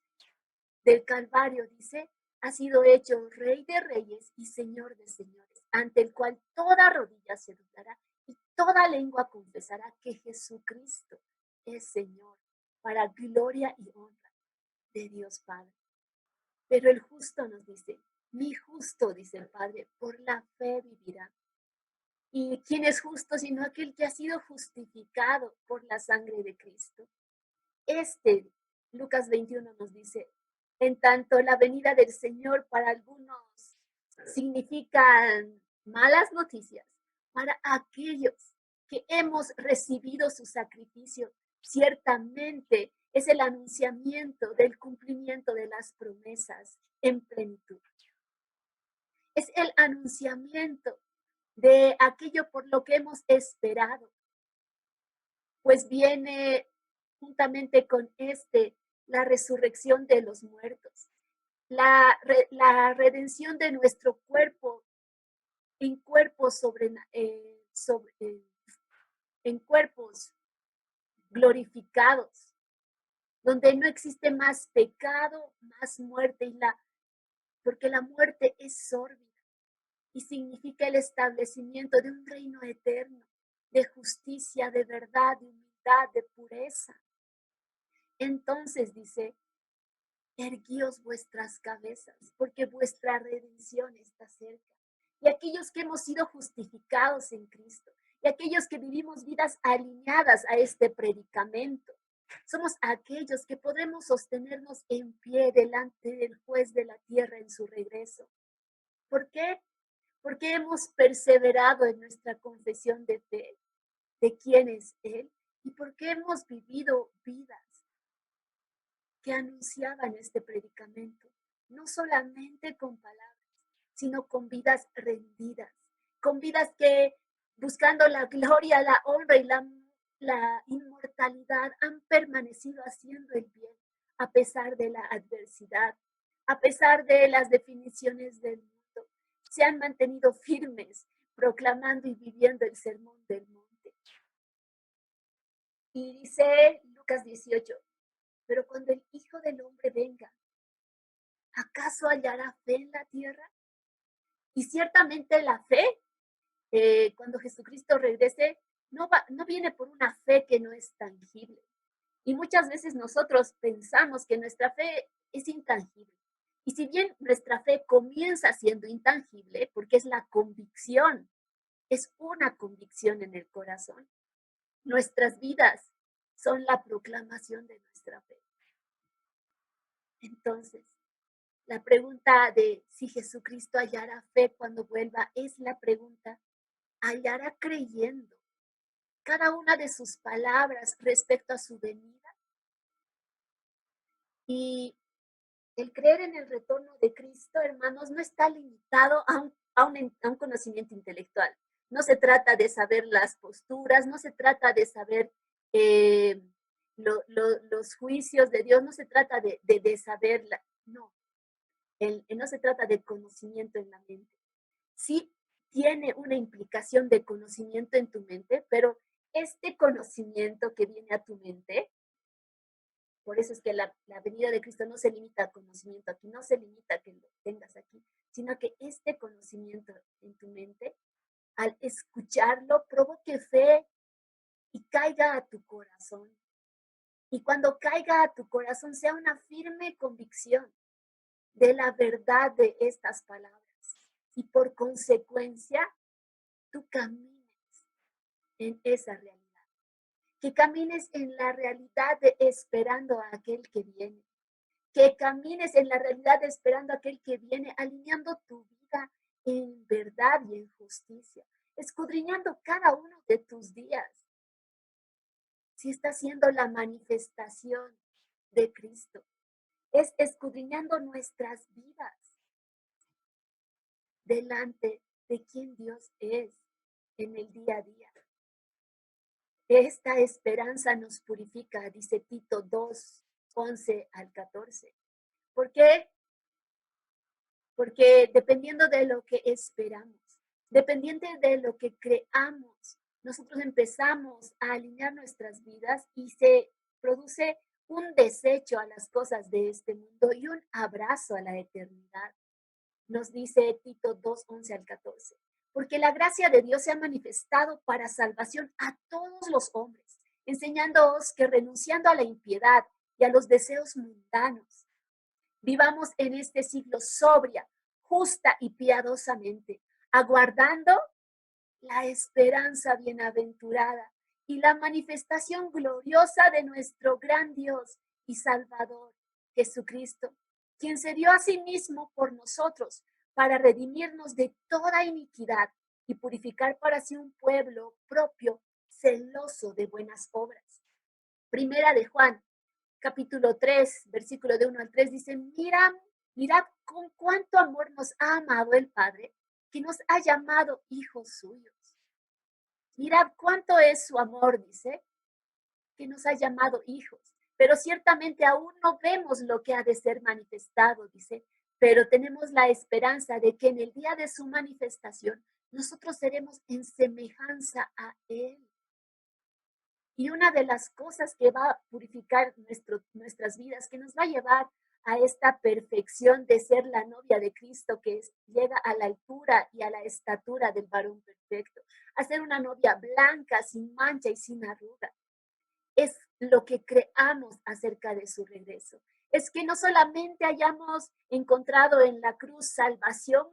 del Calvario, dice, ha sido hecho Rey de Reyes y Señor de Señores, ante el cual toda rodilla se doblará y toda lengua confesará que Jesucristo es Señor, para gloria y honra de Dios Padre. Pero el justo nos dice, mi justo, dice el Padre, por la fe vivirá. ¿Y quién es justo sino aquel que ha sido justificado por la sangre de Cristo? Lucas 21 nos dice, en tanto la venida del Señor para algunos significan malas noticias, para aquellos que hemos recibido su sacrificio, ciertamente es el anunciamiento del cumplimiento de las promesas en plenitud. Es el anunciamiento de aquello por lo que hemos esperado, pues viene juntamente con la resurrección de los muertos, la redención de nuestro cuerpo en cuerpos en cuerpos glorificados, donde no existe más pecado, más muerte, porque la muerte es sórdida y significa el establecimiento de un reino eterno, de justicia, de verdad, de humildad, de pureza. Entonces dice, erguíos vuestras cabezas, porque vuestra redención está cerca. Y aquellos que hemos sido justificados en Cristo, y aquellos que vivimos vidas alineadas a este predicamento, somos aquellos que podremos sostenernos en pie delante del juez de la tierra en su regreso. ¿Por qué? Porque hemos perseverado en nuestra confesión de fe, de quién es Él, y porque hemos vivido vidas que anunciaban este predicamento, no solamente con palabras, sino con vidas rendidas, con vidas que buscando la gloria, la honra y la inmortalidad han permanecido haciendo el bien a pesar de la adversidad, a pesar de las definiciones del mundo. Se han mantenido firmes, proclamando y viviendo el sermón del monte. Y dice Lucas 18, pero cuando el Hijo del Hombre venga, ¿acaso hallará fe en la tierra? Y ciertamente la fe, cuando Jesucristo regrese, no viene por una fe que no es tangible. Y muchas veces nosotros pensamos que nuestra fe es intangible. Y si bien nuestra fe comienza siendo intangible, porque es la convicción, es una convicción en el corazón, nuestras vidas son la proclamación de nuestra fe. Entonces, La pregunta de si Jesucristo hallará fe cuando vuelva es la pregunta, ¿hallará creyendo cada una de sus palabras respecto a su venida? Y el creer en el retorno de Cristo, hermanos, no está limitado a un conocimiento intelectual. No se trata de saber las posturas, no se trata de saber eh, los juicios de Dios, no se trata de saberla, no, no se trata de conocimiento en la mente. Sí tiene una implicación de conocimiento en tu mente, pero este conocimiento que viene a tu mente, por eso es que la venida de Cristo no se limita al conocimiento aquí, no se limita a que lo tengas aquí, sino que este conocimiento en tu mente, al escucharlo, provoque fe y caiga a tu corazón. Y cuando caiga a tu corazón, sea una firme convicción de la verdad de estas palabras. Y por consecuencia, tú camines en esa realidad. Que camines en la realidad de esperando a aquel que viene. Que camines en la realidad de esperando a aquel que viene, alineando tu vida en verdad y en justicia, escudriñando cada uno de tus días. Si está siendo la manifestación de Cristo, es escudriñando nuestras vidas delante de quien Dios es en el día a día. Esta esperanza nos purifica, dice Tito 2, 11 al 14. ¿Por qué? Porque dependiendo de lo que esperamos, dependiendo de lo que creamos, nosotros empezamos a alinear nuestras vidas y se produce un desecho a las cosas de este mundo y un abrazo a la eternidad. Nos dice Tito 2, 11 al 14. Porque la gracia de Dios se ha manifestado para salvación a todos los hombres, enseñándoos que renunciando a la impiedad y a los deseos mundanos, vivamos en este siglo sobria, justa y piadosamente, aguardando la esperanza bienaventurada y la manifestación gloriosa de nuestro gran Dios y Salvador, Jesucristo, quien se dio a sí mismo por nosotros para redimirnos de toda iniquidad y purificar para sí un pueblo propio, celoso de buenas obras. Primera de Juan, capítulo 3, versículo de 1 al 3, dice, mirad con cuánto amor nos ha amado el Padre, que nos ha llamado hijos suyos. Mirad cuánto es su amor, dice, que nos ha llamado hijos. Pero ciertamente aún no vemos lo que ha de ser manifestado, dice, pero tenemos la esperanza de que en el día de su manifestación nosotros seremos en semejanza a Él. Y una de las cosas que va a purificar nuestras vidas, que nos va a llevar a esta perfección de ser la novia de Cristo, que llega a la altura y a la estatura del varón perfecto, a ser una novia blanca, sin mancha y sin arruga, es lo que creamos acerca de su regreso. Es que no solamente hayamos encontrado en la cruz salvación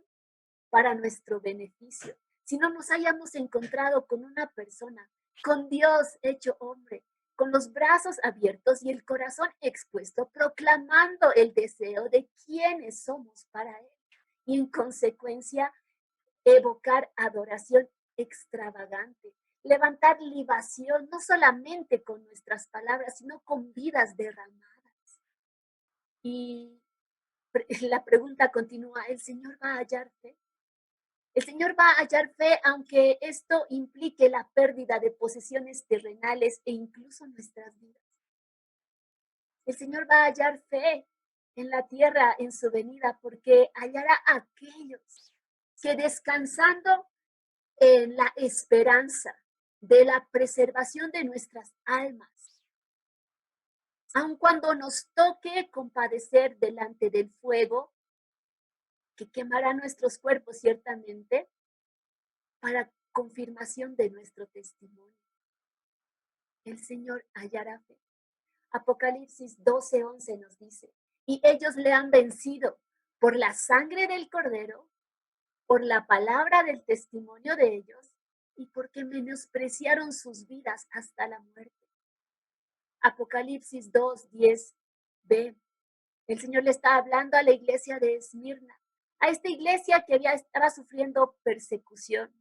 para nuestro beneficio, sino nos hayamos encontrado con una persona, con Dios hecho hombre, con los brazos abiertos y el corazón expuesto, proclamando el deseo de quiénes somos para Él. Y en consecuencia, evocar adoración extravagante, levantar libación, no solamente con nuestras palabras, sino con vidas derramadas. Y la pregunta continúa, ¿el Señor va a hallar fe? El Señor va a hallar fe aunque esto implique la pérdida de posesiones terrenales e incluso nuestras vidas. El Señor va a hallar fe en la tierra en su venida porque hallará a aquellos que descansando en la esperanza de la preservación de nuestras almas, aun cuando nos toque compadecer delante del fuego que quemará nuestros cuerpos ciertamente, para confirmación de nuestro testimonio. El Señor hallará fe. Apocalipsis 12:11 nos dice, y ellos le han vencido por la sangre del Cordero, por la palabra del testimonio de ellos, y porque menospreciaron sus vidas hasta la muerte. Apocalipsis 2:10b. El Señor le está hablando a la iglesia de Esmirna, a esta iglesia que estaba sufriendo persecución,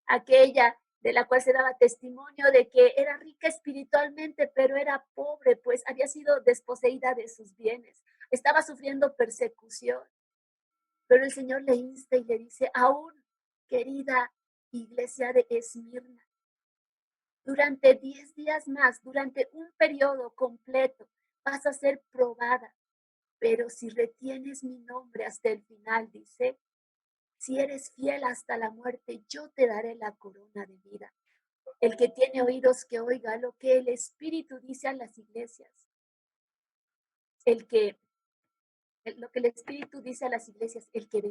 aquella de la cual se daba testimonio de que era rica espiritualmente, pero era pobre, pues había sido desposeída de sus bienes, estaba sufriendo persecución. Pero el Señor le insta y le dice, aún, querida iglesia de Esmirna, durante 10 días más, durante un periodo completo, vas a ser probada. Pero si retienes mi nombre hasta el final, dice, si eres fiel hasta la muerte, yo te daré la corona de vida. El que tiene oídos que oiga lo que el Espíritu dice a las iglesias. Lo que el Espíritu dice a las iglesias, el que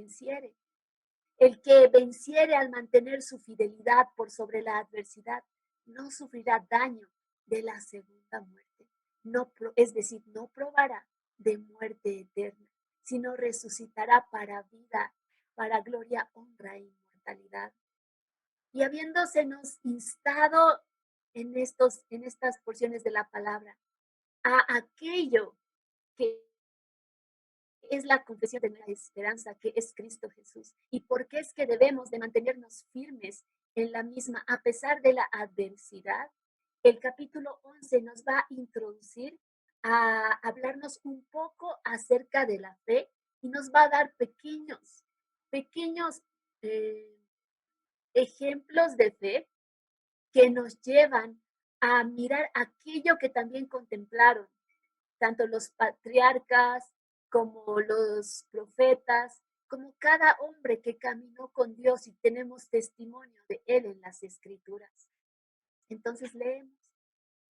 venciere al mantener su fidelidad por sobre la adversidad, no sufrirá daño de la segunda muerte. No, es decir, no probará de muerte eterna, sino resucitará para vida, para gloria, honra e inmortalidad. Y habiéndosenos instado en estas porciones de la palabra a aquello que es la confesión de nuestra esperanza, que es Cristo Jesús. ¿Y por qué es que debemos de mantenernos firmes en la misma a pesar de la adversidad? El capítulo 11 nos va a introducir a hablarnos un poco acerca de la fe y nos va a dar pequeños ejemplos de fe que nos llevan a mirar aquello que también contemplaron tanto los patriarcas como los profetas, como cada hombre que caminó con Dios y tenemos testimonio de él en las escrituras. Entonces leemos.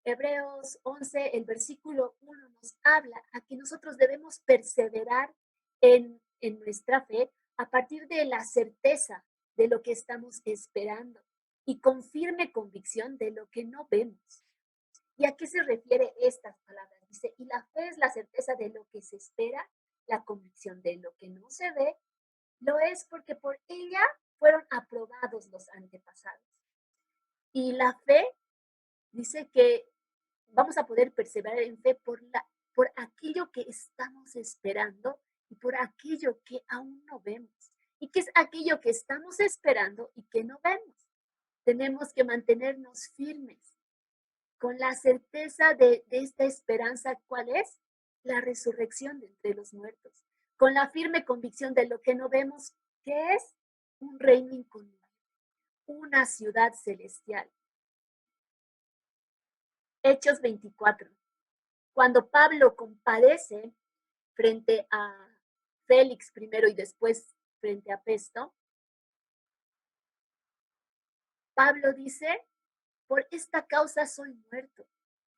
Hebreos 11, el versículo 1 nos habla a que nosotros debemos perseverar en nuestra fe a partir de la certeza de lo que estamos esperando y con firme convicción de lo que no vemos. ¿Y a qué se refiere estas palabras? Dice, y la fe es la certeza de lo que se espera, la convicción de lo que no se ve, lo es porque por ella fueron aprobados los antepasados. Y la fe dice que vamos a poder perseverar en fe por aquello que estamos esperando y por aquello que aún no vemos. ¿Y qué es aquello que estamos esperando y que no vemos? Tenemos que mantenernos firmes con la certeza de esta esperanza, ¿cuál es? La resurrección de entre los muertos, con la firme convicción de lo que no vemos, que es un reino inconmovible, una ciudad celestial. Hechos 24. Cuando Pablo compadece frente a Félix primero y después frente a Festo, Pablo dice, por esta causa soy muerto,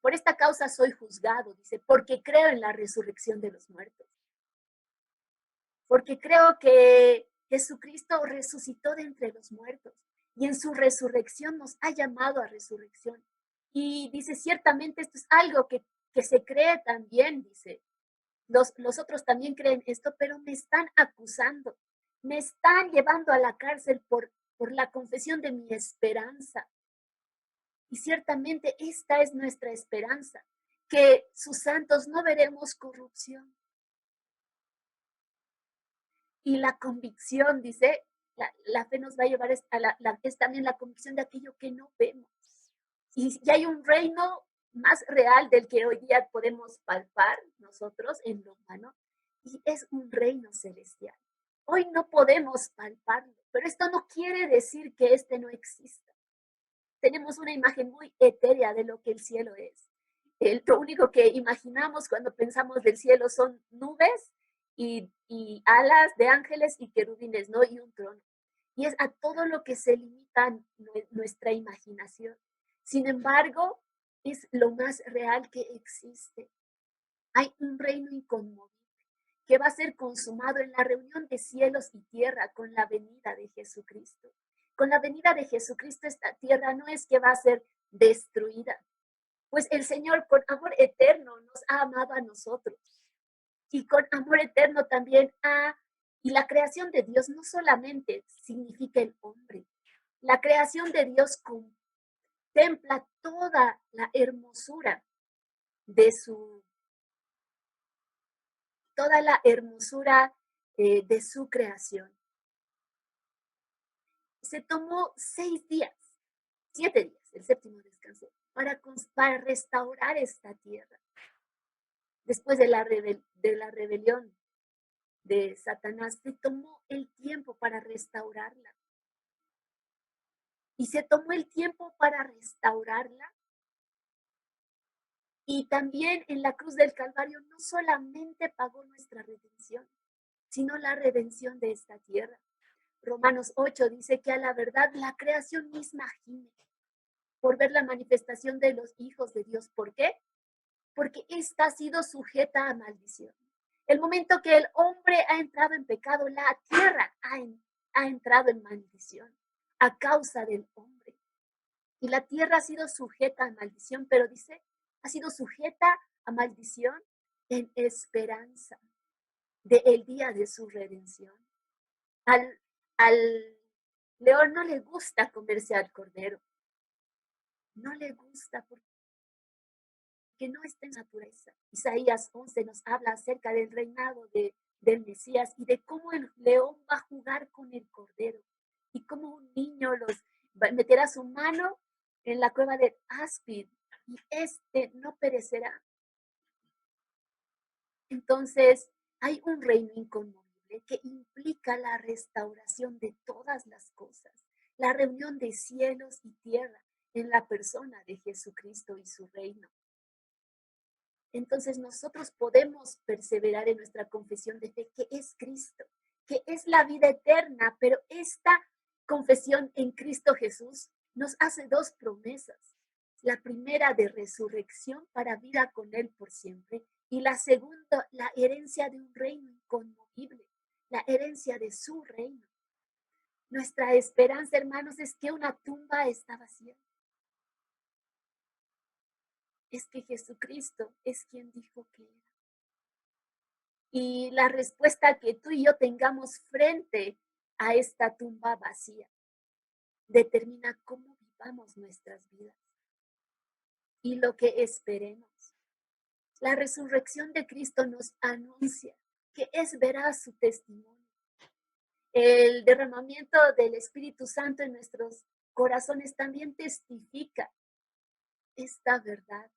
por esta causa soy juzgado, dice, porque creo en la resurrección de los muertos. Porque creo que Jesucristo resucitó de entre los muertos y en su resurrección nos ha llamado a resurrección. Y dice, ciertamente esto es algo que se cree también, dice. Los otros también creen esto, pero me están acusando, me están llevando a la cárcel por la confesión de mi esperanza. Y ciertamente esta es nuestra esperanza, que sus santos no veremos corrupción. Y la convicción, dice, la fe nos va a llevar es también la convicción de aquello que no vemos. Y hay un reino más real del que hoy día podemos palpar nosotros en lo humano, y es un reino celestial. Hoy no podemos palparlo, pero esto no quiere decir que este no exista. Tenemos una imagen muy etérea de lo que el cielo es. Lo único que imaginamos cuando pensamos del cielo son nubes y alas de ángeles y querubines, ¿no? Y un trono. Y es a todo lo que se limita nuestra imaginación. Sin embargo, es lo más real que existe. Hay un reino inconmovible que va a ser consumado en la reunión de cielos y tierra con la venida de Jesucristo. Con la venida de Jesucristo esta tierra no es que va a ser destruida, pues el Señor con amor eterno nos ha amado a nosotros y con amor eterno también y la creación de Dios no solamente significa el hombre, la creación de Dios contempla toda la hermosura de toda la hermosura de su creación. Se tomó 6 días, 7 días, el séptimo descanso, para restaurar esta tierra. Después de la rebelión de Satanás, se tomó el tiempo para restaurarla. Y se tomó el tiempo para restaurarla. Y también en la cruz del Calvario no solamente pagó nuestra redención, sino la redención de esta tierra. Romanos 8 dice que a la verdad la creación misma gime por ver la manifestación de los hijos de Dios. ¿Por qué? Porque ésta ha sido sujeta a maldición. El momento que el hombre ha entrado en pecado, la tierra ha entrado en maldición a causa del hombre. Y la tierra ha sido sujeta a maldición, pero dice, ha sido sujeta a maldición en esperanza del día de su redención. Al león no le gusta comerse al cordero. No le gusta porque no está en naturaleza. Isaías 11 nos habla acerca del reinado del Mesías y de cómo el león va a jugar con el cordero y cómo un niño meterá su mano en la cueva del áspid y este no perecerá. Entonces, hay un reino inconmovible que implica la restauración de todas las cosas, la reunión de cielos y tierra en la persona de Jesucristo y su reino. Entonces nosotros podemos perseverar en nuestra confesión de fe, que es Cristo, que es la vida eterna, pero esta confesión en Cristo Jesús nos hace 2 promesas. La primera de resurrección para vida con Él por siempre, y la segunda, la herencia de un reino inconmovible, la herencia de su reino. Nuestra esperanza, hermanos, es que una tumba está vacía. Es que Jesucristo es quien dijo que era. Y la respuesta que tú y yo tengamos frente a esta tumba vacía determina cómo vivamos nuestras vidas y lo que esperemos. La resurrección de Cristo nos anuncia que es veraz su testimonio. El derramamiento del Espíritu Santo en nuestros corazones también testifica esta verdad.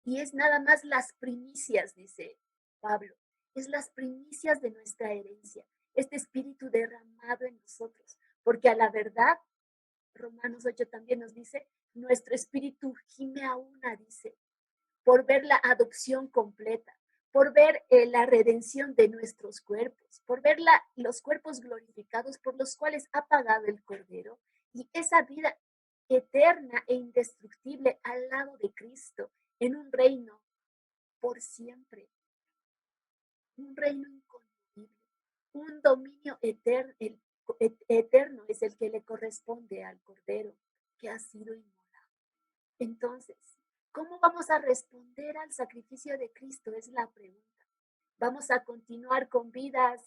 Y es nada más las primicias, dice Pablo, es las primicias de nuestra herencia, este espíritu derramado en nosotros, porque a la verdad, Romanos 8 también nos dice, nuestro espíritu gime a una, dice, por ver la adopción completa, por ver la redención de nuestros cuerpos, por ver los cuerpos glorificados por los cuales ha pagado el Cordero y esa vida eterna e indestructible al lado de Cristo en un reino por siempre, un reino inconmovible, un dominio eterno, eterno es el que le corresponde al Cordero que ha sido inmolado. Entonces, ¿cómo vamos a responder al sacrificio de Cristo? Es la pregunta. Vamos a continuar con vidas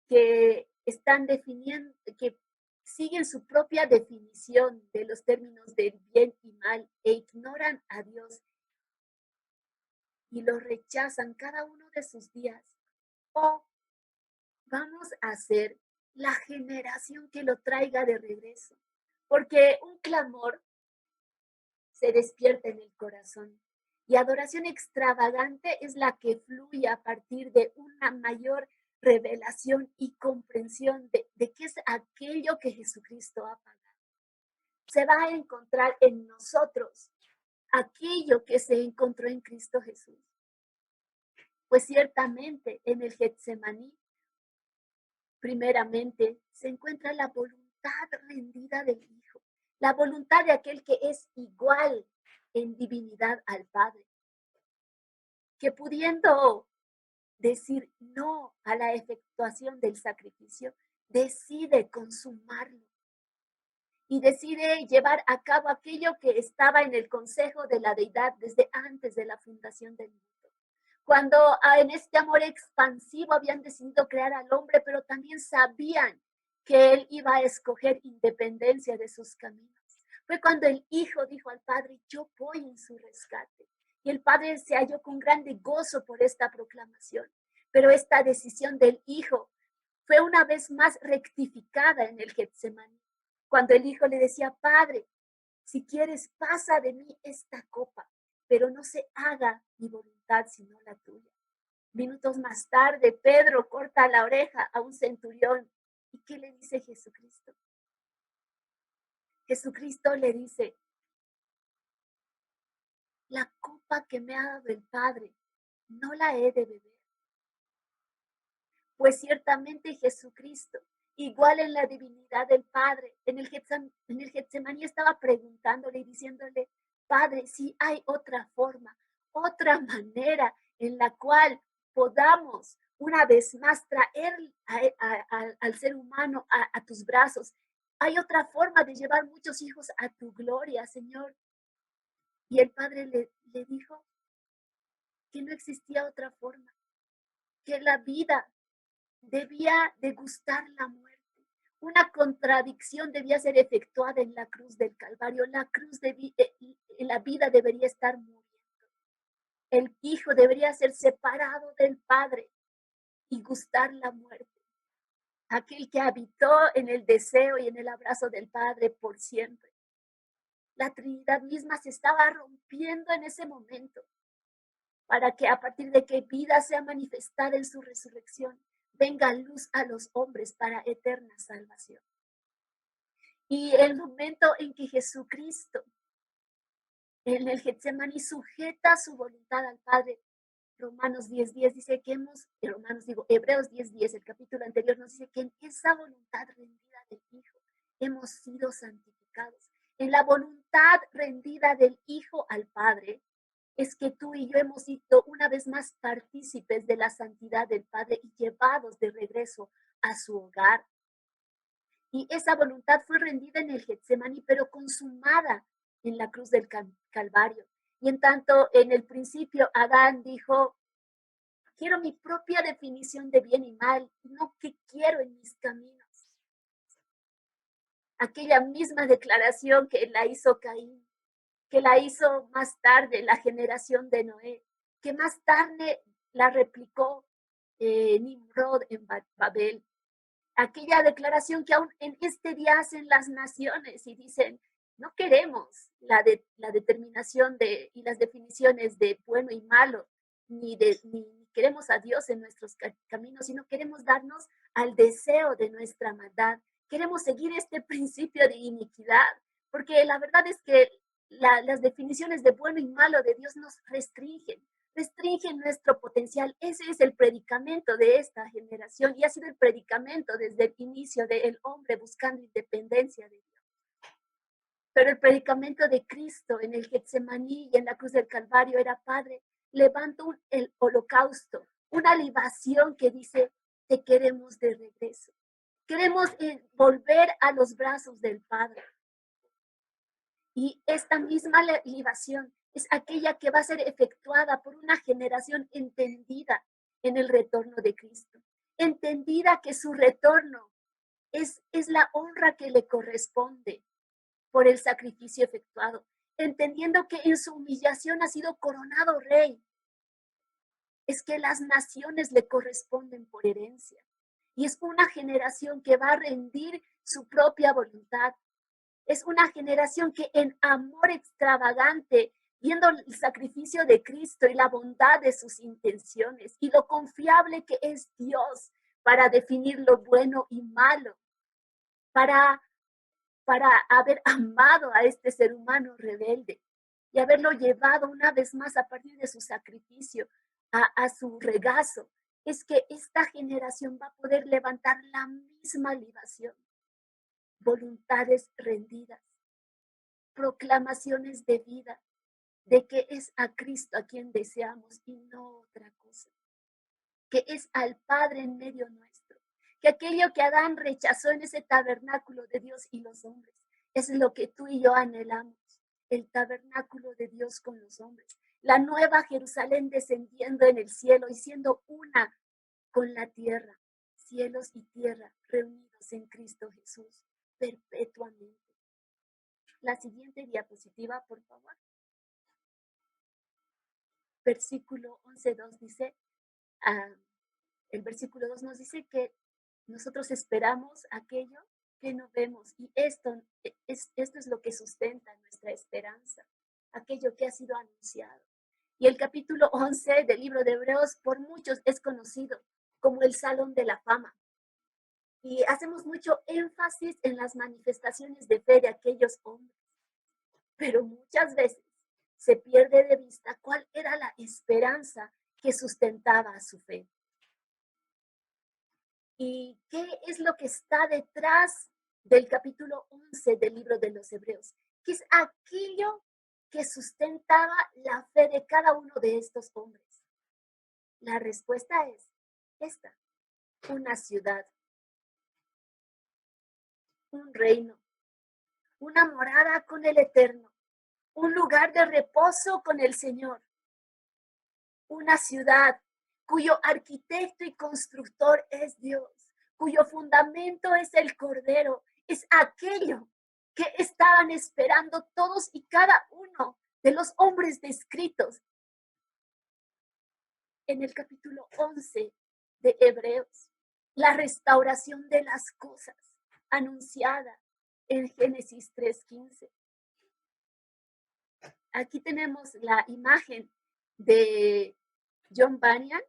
que están definiendo, que siguen su propia definición de los términos del bien y mal e ignoran a Dios y lo rechazan cada uno de sus días. O vamos a ser la generación que lo traiga de regreso, porque un clamor se despierta en el corazón y adoración extravagante es la que fluye a partir de una mayor revelación y comprensión de qué es aquello que Jesucristo ha pagado. Se va a encontrar en nosotros aquello que se encontró en Cristo Jesús. Pues ciertamente en el Getsemaní, primeramente, se encuentra la voluntad rendida del Hijo, la voluntad de aquel que es igual en divinidad al Padre, que pudiendo decir no a la efectuación del sacrificio, decide consumarlo y decide llevar a cabo aquello que estaba en el consejo de la deidad desde antes de la fundación del mundo. Cuando en este amor expansivo habían decidido crear al hombre, pero también sabían que él iba a escoger independencia de sus caminos. Fue cuando el Hijo dijo al Padre, yo voy en su rescate. Y el Padre se halló con grande gozo por esta proclamación. Pero esta decisión del hijo fue una vez más rectificada en el Getsemaní, cuando el hijo le decía: Padre, si quieres, pasa de mí esta copa, pero no se haga mi voluntad sino la tuya. Minutos más tarde, Pedro corta la oreja a un centurión. ¿Y qué le dice Jesucristo? Jesucristo le dice: la copa que me ha dado el Padre, no la he de beber. Pues ciertamente Jesucristo, igual en la divinidad del Padre, en el Getsemaní estaba preguntándole y diciéndole: Padre, si hay otra forma, otra manera en la cual podamos una vez más traer al ser humano a tus brazos. Hay otra forma de llevar muchos hijos a tu gloria, Señor. Y el Padre le dijo que no existía otra forma, que la vida debía degustar la muerte. Una contradicción debía ser efectuada en la cruz del Calvario. La vida debería estar muriendo. El Hijo debería ser separado del Padre y gustar la muerte. Aquel que habitó en el deseo y en el abrazo del Padre por siempre. La Trinidad misma se estaba rompiendo en ese momento, para que a partir de que vida sea manifestada en su resurrección, venga luz a los hombres para eterna salvación. Y el momento en que Jesucristo en el Getsemaní sujeta su voluntad al Padre, Romanos 10:10 dice que Hebreos 10:10, el capítulo anterior nos dice que en esa voluntad rendida del Hijo hemos sido santificados. En la voluntad rendida del Hijo al Padre es que tú y yo hemos sido una vez más partícipes de la santidad del Padre y llevados de regreso a su hogar. Y esa voluntad fue rendida en el Getsemaní, pero consumada en la cruz del Calvario. Y en tanto, en el principio, Adán dijo: quiero mi propia definición de bien y mal, no que quiero en mis caminos. Aquella misma declaración que la hizo Caín, que la hizo más tarde la generación de Noé, que más tarde la replicó Nimrod en Babel. Aquella declaración que aún en este día hacen las naciones y dicen: no queremos la determinación y las definiciones de bueno y malo, ni queremos a Dios en nuestros caminos, sino queremos darnos al deseo de nuestra maldad. Queremos seguir este principio de iniquidad, porque la verdad es que las definiciones de bueno y malo de Dios nos restringen nuestro potencial. Ese es el predicamento de esta generación y ha sido el predicamento desde el inicio del hombre buscando independencia de Dios. Pero el predicamento de Cristo en el Getsemaní y en la cruz del Calvario era: Padre, levanto el holocausto, una libación que dice: te queremos de regreso. Queremos volver a los brazos del Padre. Y esta misma libación es aquella que va a ser efectuada por una generación entendida en el retorno de Cristo, entendida que su retorno es la honra que le corresponde por el sacrificio efectuado, entendiendo que en su humillación ha sido coronado rey. Es que las naciones le corresponden por herencia. Y es una generación que va a rendir su propia voluntad. Es una generación que en amor extravagante, viendo el sacrificio de Cristo y la bondad de sus intenciones y lo confiable que es Dios para definir lo bueno y malo, para haber amado a este ser humano rebelde y haberlo llevado una vez más a partir de su sacrificio a su regazo, es que esta generación va a poder levantar la misma libación, voluntades rendidas, proclamaciones de vida, de que es a Cristo a quien deseamos y no otra cosa, que es al Padre en medio nuestro, que aquello que Adán rechazó en ese tabernáculo de Dios y los hombres, es lo que tú y yo anhelamos, el tabernáculo de Dios con los hombres, la nueva Jerusalén descendiendo en el cielo y siendo una con la tierra, cielos y tierra reunidos en Cristo Jesús perpetuamente. La siguiente diapositiva, por favor. Versículo 11:2 dice: el versículo 2 nos dice que nosotros esperamos aquello que no vemos y esto es lo que sustenta nuestra esperanza, aquello que ha sido anunciado. Y el capítulo 11 del libro de Hebreos por muchos es conocido como el Salón de la Fama. Y hacemos mucho énfasis en las manifestaciones de fe de aquellos hombres, pero muchas veces se pierde de vista cuál era la esperanza que sustentaba su fe. ¿Y qué es lo que está detrás del capítulo 11 del libro de los Hebreos? ¿Qué es aquello que sustentaba la fe de cada uno de estos hombres? La respuesta es esta: una ciudad, un reino, una morada con el Eterno, un lugar de reposo con el Señor, una ciudad cuyo arquitecto y constructor es Dios, cuyo fundamento es el Cordero, es aquello que estaban esperando todos y cada uno de los hombres descritos en el capítulo 11 de Hebreos, la restauración de las cosas anunciada en Génesis 3:15. Aquí tenemos la imagen de John Bunyan,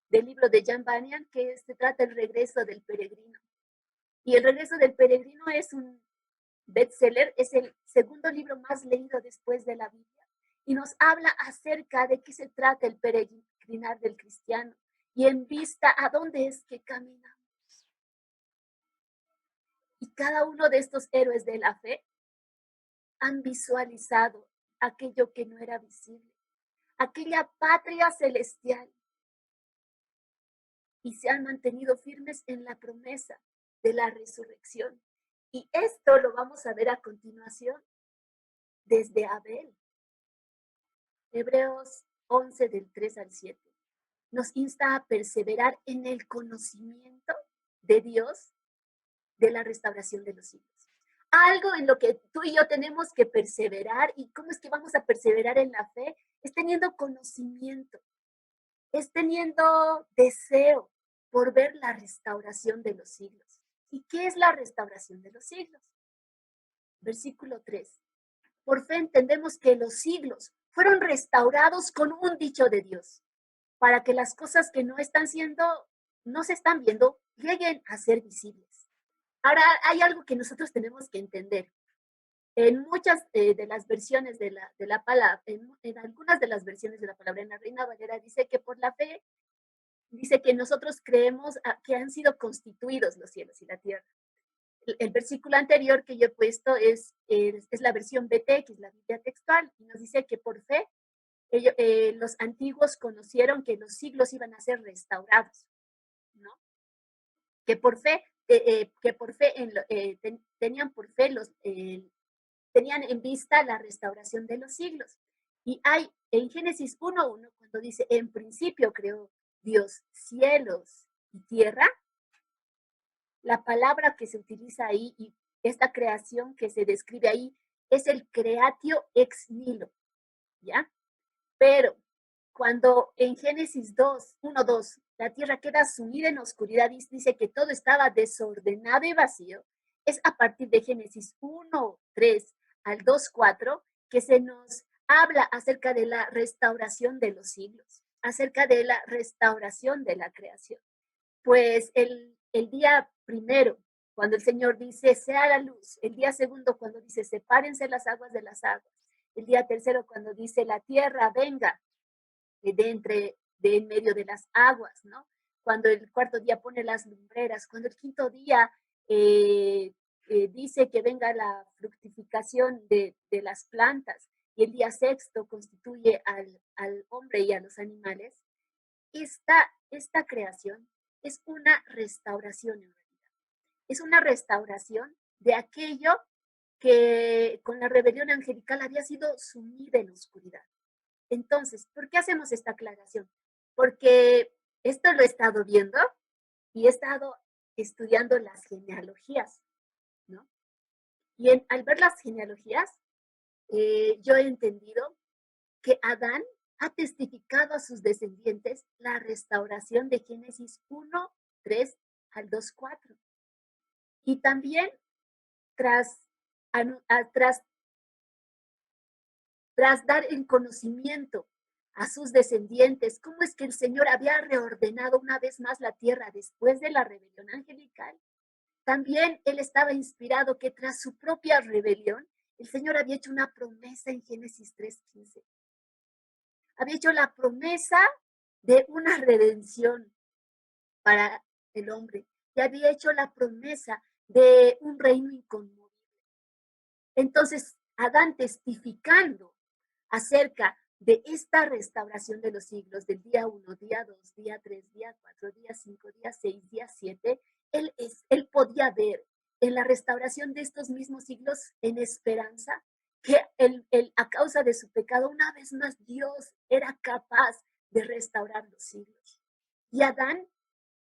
del libro de John Bunyan, que se trata del regreso del peregrino. Y el regreso del peregrino es un bestseller, es el segundo libro más leído después de la Biblia, y nos habla acerca de qué se trata el peregrinar del cristiano y en vista a dónde es que caminamos. Y cada uno de estos héroes de la fe han visualizado aquello que no era visible, aquella patria celestial, y se han mantenido firmes en la promesa de la resurrección. Y esto lo vamos a ver a continuación desde Abel. Hebreos 11 del 3 al 7. Nos insta a perseverar en el conocimiento de Dios, de la restauración de los siglos. Algo en lo que tú y yo tenemos que perseverar. ¿Y cómo es que vamos a perseverar en la fe? Es teniendo conocimiento, es teniendo deseo por ver la restauración de los siglos. ¿Y qué es la restauración de los siglos? Versículo 3. Por fe entendemos que los siglos fueron restaurados con un dicho de Dios, para que las cosas que no se están viendo, lleguen a ser visibles. Ahora, hay algo que nosotros tenemos que entender. En muchas de las versiones de la palabra, en algunas de las versiones de la palabra en la Reina Valera, dice que por la fe, dice que nosotros creemos que han sido constituidos los cielos y la tierra. El versículo anterior que yo he puesto es la versión BT, que es la Biblia textual, y nos dice que por fe los antiguos conocieron que los siglos iban a ser restaurados, ¿no? Que por fe, tenían por fe tenían en vista la restauración de los siglos. Y hay en Génesis 1:1, cuando dice, en principio creó Dios cielos y tierra, la palabra que se utiliza ahí y esta creación que se describe ahí es el creatio ex nihilo, ¿ya? Pero cuando en Génesis 1:2, la tierra queda sumida en oscuridad y dice que todo estaba desordenado y vacío, es a partir de Génesis 1:3 al 2:4 que se nos habla acerca de la restauración de los siglos, acerca de la restauración de la creación. Pues el día primero, cuando el Señor dice, sea la luz; el día segundo, cuando dice, sepárense las aguas de las aguas; el día tercero, cuando dice, la tierra venga de en medio de las aguas, ¿no? Cuando el cuarto día pone las lumbreras; cuando el quinto día dice que venga la fructificación de las plantas; y el día sexto constituye al hombre y a los animales. Esta creación es una restauración en realidad. Es una restauración de aquello que con la rebelión angelical había sido sumida en oscuridad. Entonces, ¿por qué hacemos esta aclaración? Porque esto lo he estado viendo y he estado estudiando las genealogías, ¿no? Y al ver las genealogías, yo he entendido que Adán ha testificado a sus descendientes la restauración de Génesis 1:3 al 2:4. Y también tras, tras, tras dar en conocimiento a sus descendientes cómo es que el Señor había reordenado una vez más la tierra después de la rebelión angelical, también él estaba inspirado que tras su propia rebelión, el Señor había hecho una promesa en Génesis 3:15. Había hecho la promesa de una redención para el hombre y había hecho la promesa de un reino inconmovible. Entonces, Adán testificando acerca de esta restauración de los siglos, del día 1, día 2, día 3, día 4, día 5, día 6, día 7, él podía ver en la restauración de estos mismos siglos en esperanza que a causa de su pecado, una vez más Dios era capaz de restaurar los siglos. Y Adán,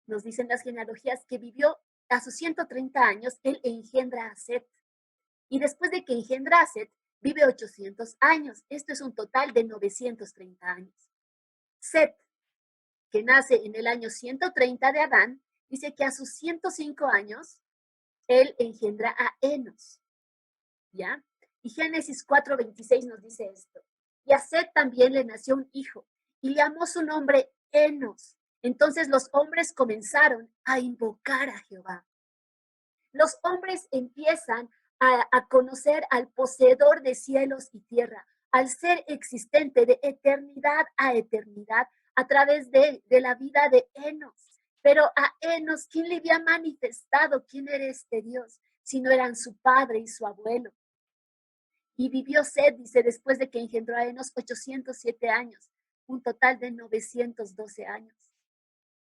nos dicen las genealogías, que vivió a sus 130 años, él engendra a Set. Y después de que engendra a Set, vive 800 años. Esto es un total de 930 años. Set, que nace en el año 130 de Adán, dice que a sus 105 años, él engendra a Enos. ¿Ya? Y Génesis 4:26 nos dice esto. Y a Set también le nació un hijo, y llamó su nombre Enos. Entonces los hombres comenzaron a invocar a Jehová. Los hombres empiezan a conocer al poseedor de cielos y tierra, al ser existente de eternidad a eternidad a través de la vida de Enos. Pero a Enos, ¿quién le había manifestado quién era este Dios? Si no eran su padre y su abuelo. Y vivió Set, dice, después de que engendró a Enos 807 años, un total de 912 años.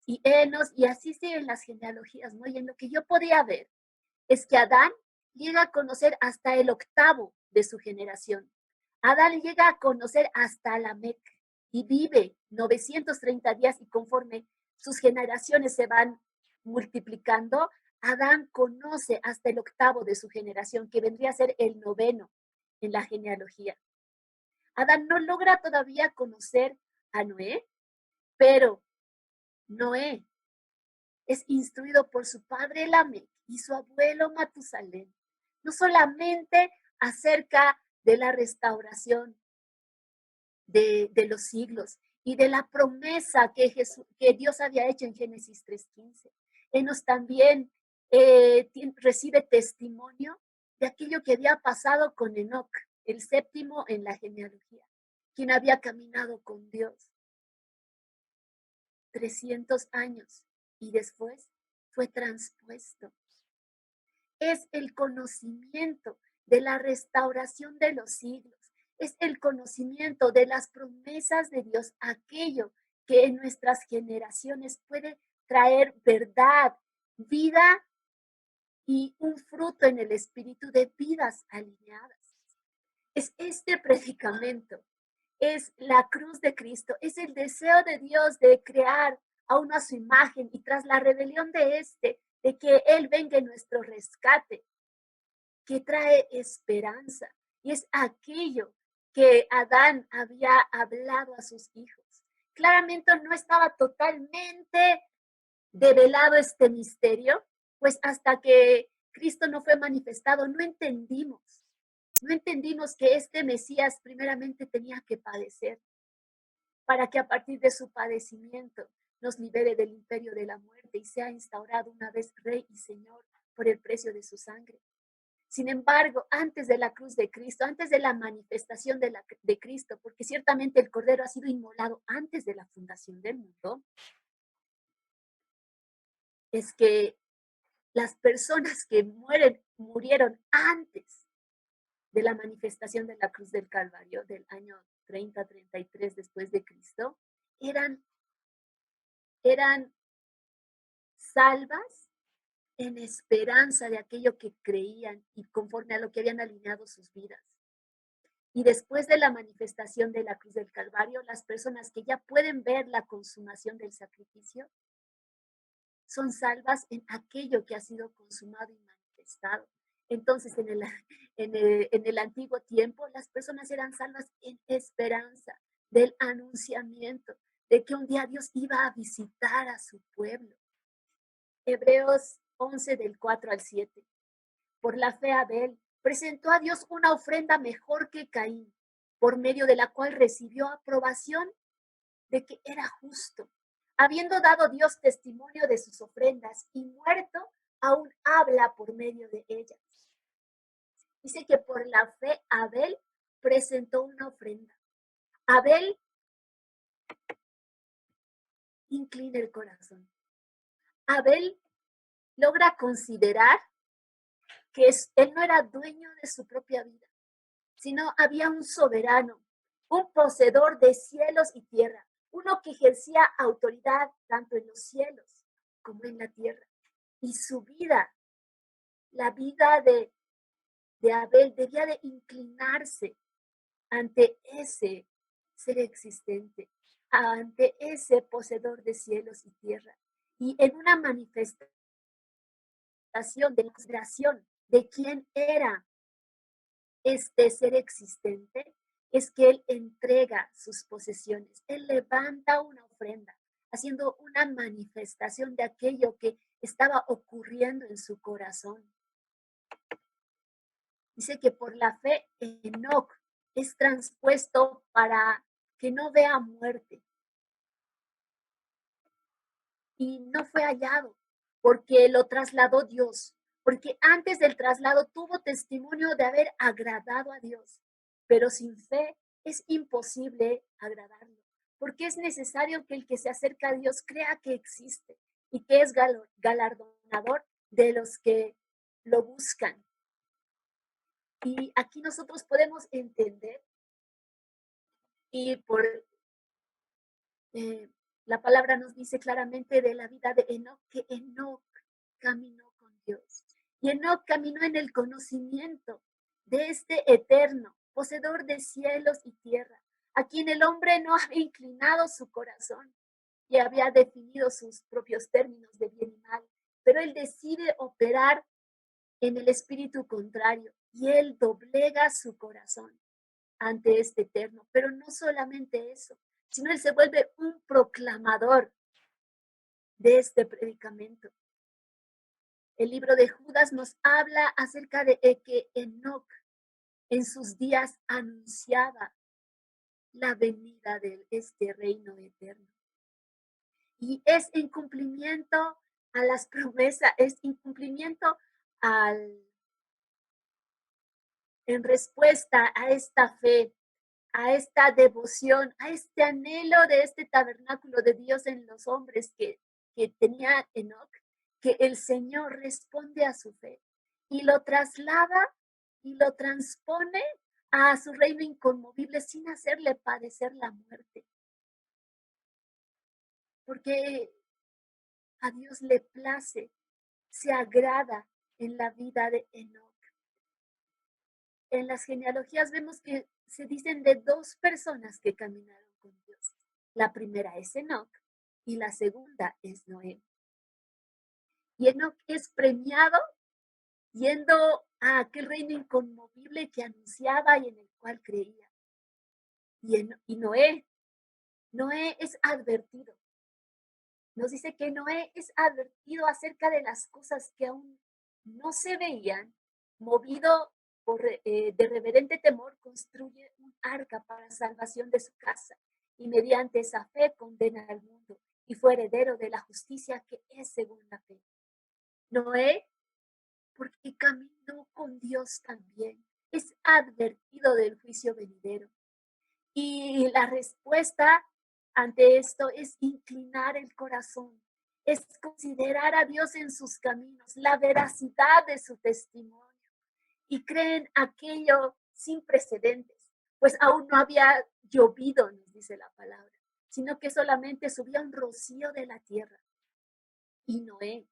Y Enos, y así siguen las genealogías, ¿no? Y en lo que yo podía ver, es que Adán llega a conocer hasta el octavo de su generación. Adán llega a conocer hasta Lamec y vive 930 días y conforme sus generaciones se van multiplicando, Adán conoce hasta el octavo de su generación, que vendría a ser el noveno en la genealogía. Adán no logra todavía conocer a Noé, pero Noé es instruido por su padre Lamec y su abuelo Matusalén, no solamente acerca de la restauración de los siglos y de la promesa que Dios había hecho en Génesis 3:15. Enos también recibe testimonio de aquello que había pasado con Enoc, el séptimo en la genealogía, quien había caminado con Dios 300 años y después fue transpuesto. Es el conocimiento de la restauración de los siglos, es el conocimiento de las promesas de Dios, aquello que en nuestras generaciones puede traer verdad, vida y un fruto en el espíritu de vidas alineadas. Es este predicamento, es la cruz de Cristo, es el deseo de Dios de crear aún a su imagen y tras la rebelión de que Él venga en nuestro rescate, que trae esperanza. Y es aquello que Adán había hablado a sus hijos. Claramente no estaba totalmente develado este misterio, pues hasta que Cristo no fue manifestado, no entendimos que este Mesías primeramente tenía que padecer para que a partir de su padecimiento nos libere del imperio de la muerte y sea instaurado una vez Rey y Señor por el precio de su sangre. Sin embargo, antes de la cruz de Cristo, antes de la manifestación de Cristo, porque ciertamente el Cordero ha sido inmolado antes de la fundación del mundo, es que las personas que murieron antes de la manifestación de la cruz del Calvario del año 30-33 después de Cristo, eran salvas en esperanza de aquello que creían y conforme a lo que habían alineado sus vidas. Y después de la manifestación de la cruz del Calvario, las personas que ya pueden ver la consumación del sacrificio son salvas en aquello que ha sido consumado y manifestado. Entonces, en el antiguo tiempo, las personas eran salvas en esperanza, del anunciamiento, de que un día Dios iba a visitar a su pueblo. Hebreos 11 del 4 al 7. Por la fe Abel presentó a Dios una ofrenda mejor que Caín, por medio de la cual recibió aprobación de que era justo, habiendo dado Dios testimonio de sus ofrendas y muerto, aún habla por medio de ellas. Dice que por la fe Abel presentó una ofrenda. Abel inclina el corazón. Abel logra considerar que él no era dueño de su propia vida, sino había un soberano, un poseedor de cielos y tierra, uno que ejercía autoridad tanto en los cielos como en la tierra. Y su vida, la vida de Abel, debía de inclinarse ante ese ser existente, ante ese poseedor de cielos y tierra. Y en una manifestación de la consideración de quién era este ser existente, es que él entrega sus posesiones, él levanta una ofrenda, haciendo una manifestación de aquello que estaba ocurriendo en su corazón. Dice que por la fe Enoc es transpuesto para que no vea muerte. Y no fue hallado porque lo trasladó Dios, porque antes del traslado tuvo testimonio de haber agradado a Dios, pero sin fe es imposible agradarlo, porque es necesario que el que se acerca a Dios crea que existe y que es galardonador de los que lo buscan. Y aquí nosotros podemos entender, y por la palabra nos dice claramente de la vida de Enoc, que Enoc caminó con Dios. Y Enoc caminó en el conocimiento de este eterno, poseedor de cielos y tierra, a quien el hombre no había inclinado su corazón y había definido sus propios términos de bien y mal, pero él decide operar en el espíritu contrario y él doblega su corazón ante este eterno. Pero no solamente eso, sino él se vuelve un proclamador de este predicamento. El libro de Judas nos habla acerca de que Enoc en sus días anunciaba la venida de este reino eterno. Y es incumplimiento a las promesas, es incumplimiento en respuesta a esta fe, a esta devoción, a este anhelo de este tabernáculo de Dios en los hombres que tenía Enoc, que el Señor responde a su fe y lo traslada y lo transpone a su reino inconmovible sin hacerle padecer la muerte. Porque a Dios le place, se agrada en la vida de Enoc. En las genealogías vemos que se dicen de dos personas que caminaron con Dios. La primera es Enoc y la segunda es Noé. Y Enoc es premiado yendo a aquel reino inconmovible que anunciaba y en el cual creía. Y Noé es advertido. Nos dice que Noé es advertido acerca de las cosas que aún no se veían, movido de reverente temor, construye un arca para salvación de su casa y mediante esa fe condena al mundo y fue heredero de la justicia que es según la fe. Noé, porque caminó con Dios también, es advertido del juicio venidero. Y la respuesta ante esto es inclinar el corazón, es considerar a Dios en sus caminos, la veracidad de su testimonio y creen aquello sin precedentes, pues aún no había llovido, nos dice la palabra, sino que solamente subía un rocío de la tierra. Y Noé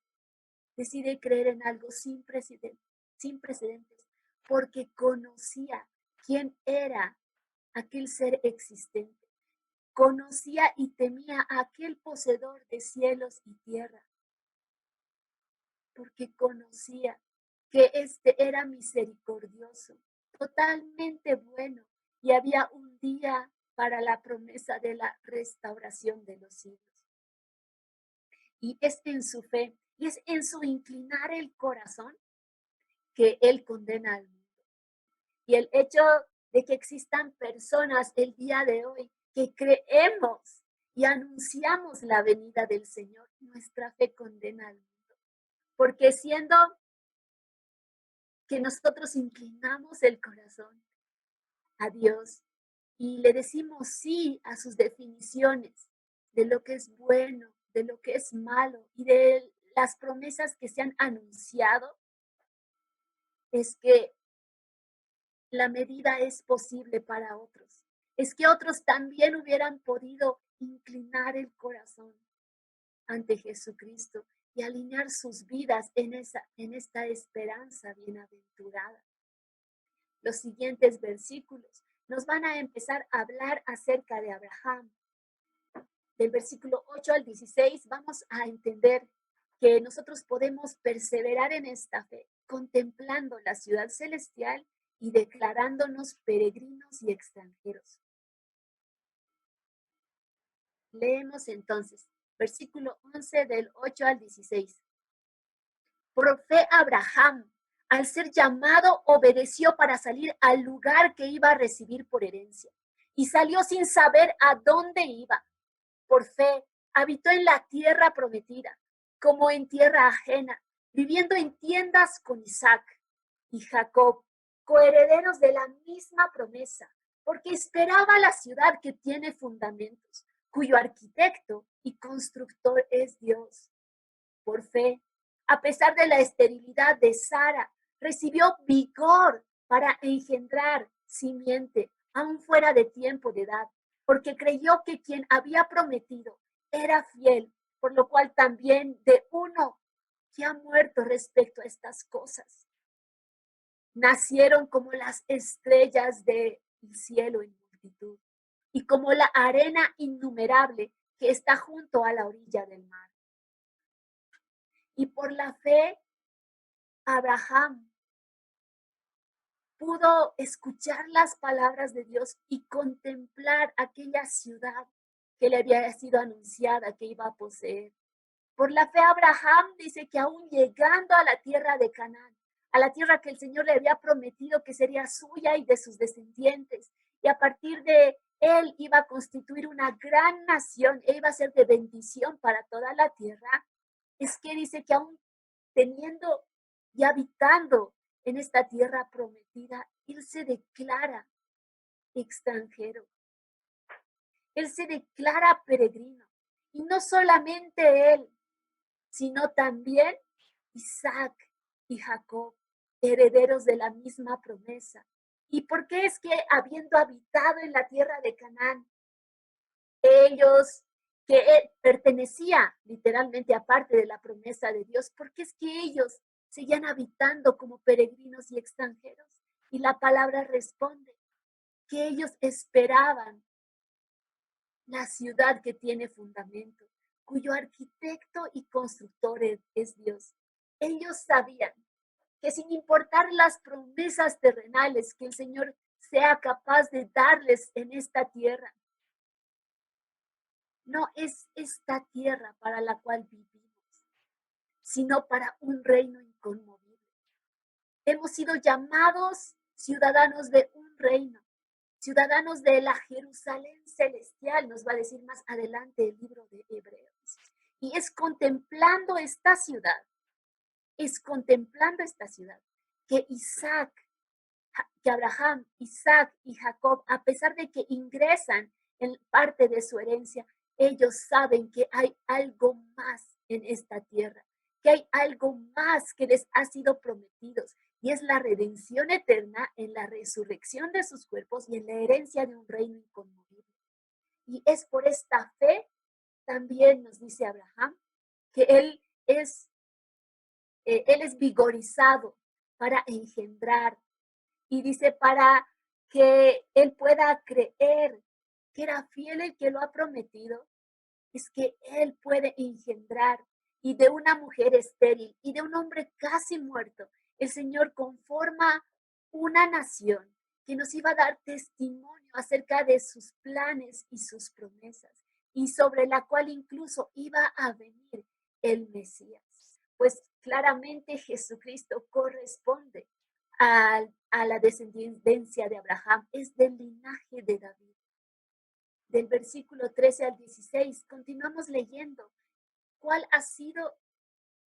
decide creer en algo sin precedentes, porque conocía quién era aquel ser existente. Conocía y temía a aquel poseedor de cielos y tierra, porque conocía que este era misericordioso, totalmente bueno, y había un día para la promesa de la restauración de los siglos. Y es en su fe, y es en su inclinar el corazón que Él condena al mundo. Y el hecho de que existan personas el día de hoy que creemos y anunciamos la venida del Señor, nuestra fe condena al mundo. Porque siendo que nosotros inclinamos el corazón a Dios y le decimos sí a sus definiciones de lo que es bueno, de lo que es malo y de las promesas que se han anunciado, es que la medida es posible para otros. Es que otros también hubieran podido inclinar el corazón ante Jesucristo y alinear sus vidas en esta esperanza bienaventurada. Los siguientes versículos nos van a empezar a hablar acerca de Abraham. Del versículo 8 al 16 vamos a entender que nosotros podemos perseverar en esta fe, contemplando la ciudad celestial y declarándonos peregrinos y extranjeros. Leemos entonces, versículo 11 del 8 al 16. Por fe Abraham, al ser llamado, obedeció para salir al lugar que iba a recibir por herencia, y salió sin saber a dónde iba. Por fe, habitó en la tierra prometida, como en tierra ajena, viviendo en tiendas con Isaac y Jacob, coherederos de la misma promesa, porque esperaba la ciudad que tiene fundamentos, cuyo arquitecto y constructor es Dios. Por fe, a pesar de la esterilidad de Sara, recibió vigor para engendrar simiente, aún fuera de tiempo de edad, porque creyó que quien había prometido era fiel, por lo cual también de uno que ha muerto respecto a estas cosas. Nacieron como las estrellas del cielo en multitud y como la arena innumerable que está junto a la orilla del mar. Y por la fe, Abraham pudo escuchar las palabras de Dios y contemplar aquella ciudad que le había sido anunciada que iba a poseer. Por la fe, Abraham dice que aún llegando a la tierra de Canaán, a la tierra que el Señor le había prometido que sería suya y de sus descendientes, y a partir de él iba a constituir una gran nación e iba a ser de bendición para toda la tierra, es que dice que aún teniendo y habitando en esta tierra prometida, él se declara extranjero. Él se declara peregrino. Y no solamente él, sino también Isaac y Jacob, herederos de la misma promesa. ¿Y por qué es que habiendo habitado en la tierra de Canaán, ellos que pertenecía literalmente a parte de la promesa de Dios, porque es que ellos seguían habitando como peregrinos y extranjeros? Y la palabra responde que ellos esperaban la ciudad que tiene fundamento, cuyo arquitecto y constructor es Dios. Ellos sabían que sin importar las promesas terrenales que el Señor sea capaz de darles en esta tierra, no es esta tierra para la cual vivimos, sino para un reino inconmovible. Hemos sido llamados ciudadanos de un reino, ciudadanos de la Jerusalén celestial, nos va a decir más adelante el libro de Hebreos. Y es contemplando esta ciudad, que que Abraham, Isaac y Jacob, a pesar de que ingresan en parte de su herencia, ellos saben que hay algo más en esta tierra, que hay algo más que les ha sido prometido, y es la redención eterna en la resurrección de sus cuerpos y en la herencia de un reino inconmovible. Y es por esta fe, también nos dice Abraham, que él es vigorizado para engendrar. Y dice, para que él pueda creer que era fiel el que lo ha prometido, es que él puede engendrar. Y de una mujer estéril y de un hombre casi muerto, el Señor conforma una nación que nos iba a dar testimonio acerca de sus planes y sus promesas, y sobre la cual incluso iba a venir el Mesías. Pues claramente Jesucristo corresponde a la descendencia de Abraham, es del linaje de David. Del versículo 13 al 16, continuamos leyendo cuál ha sido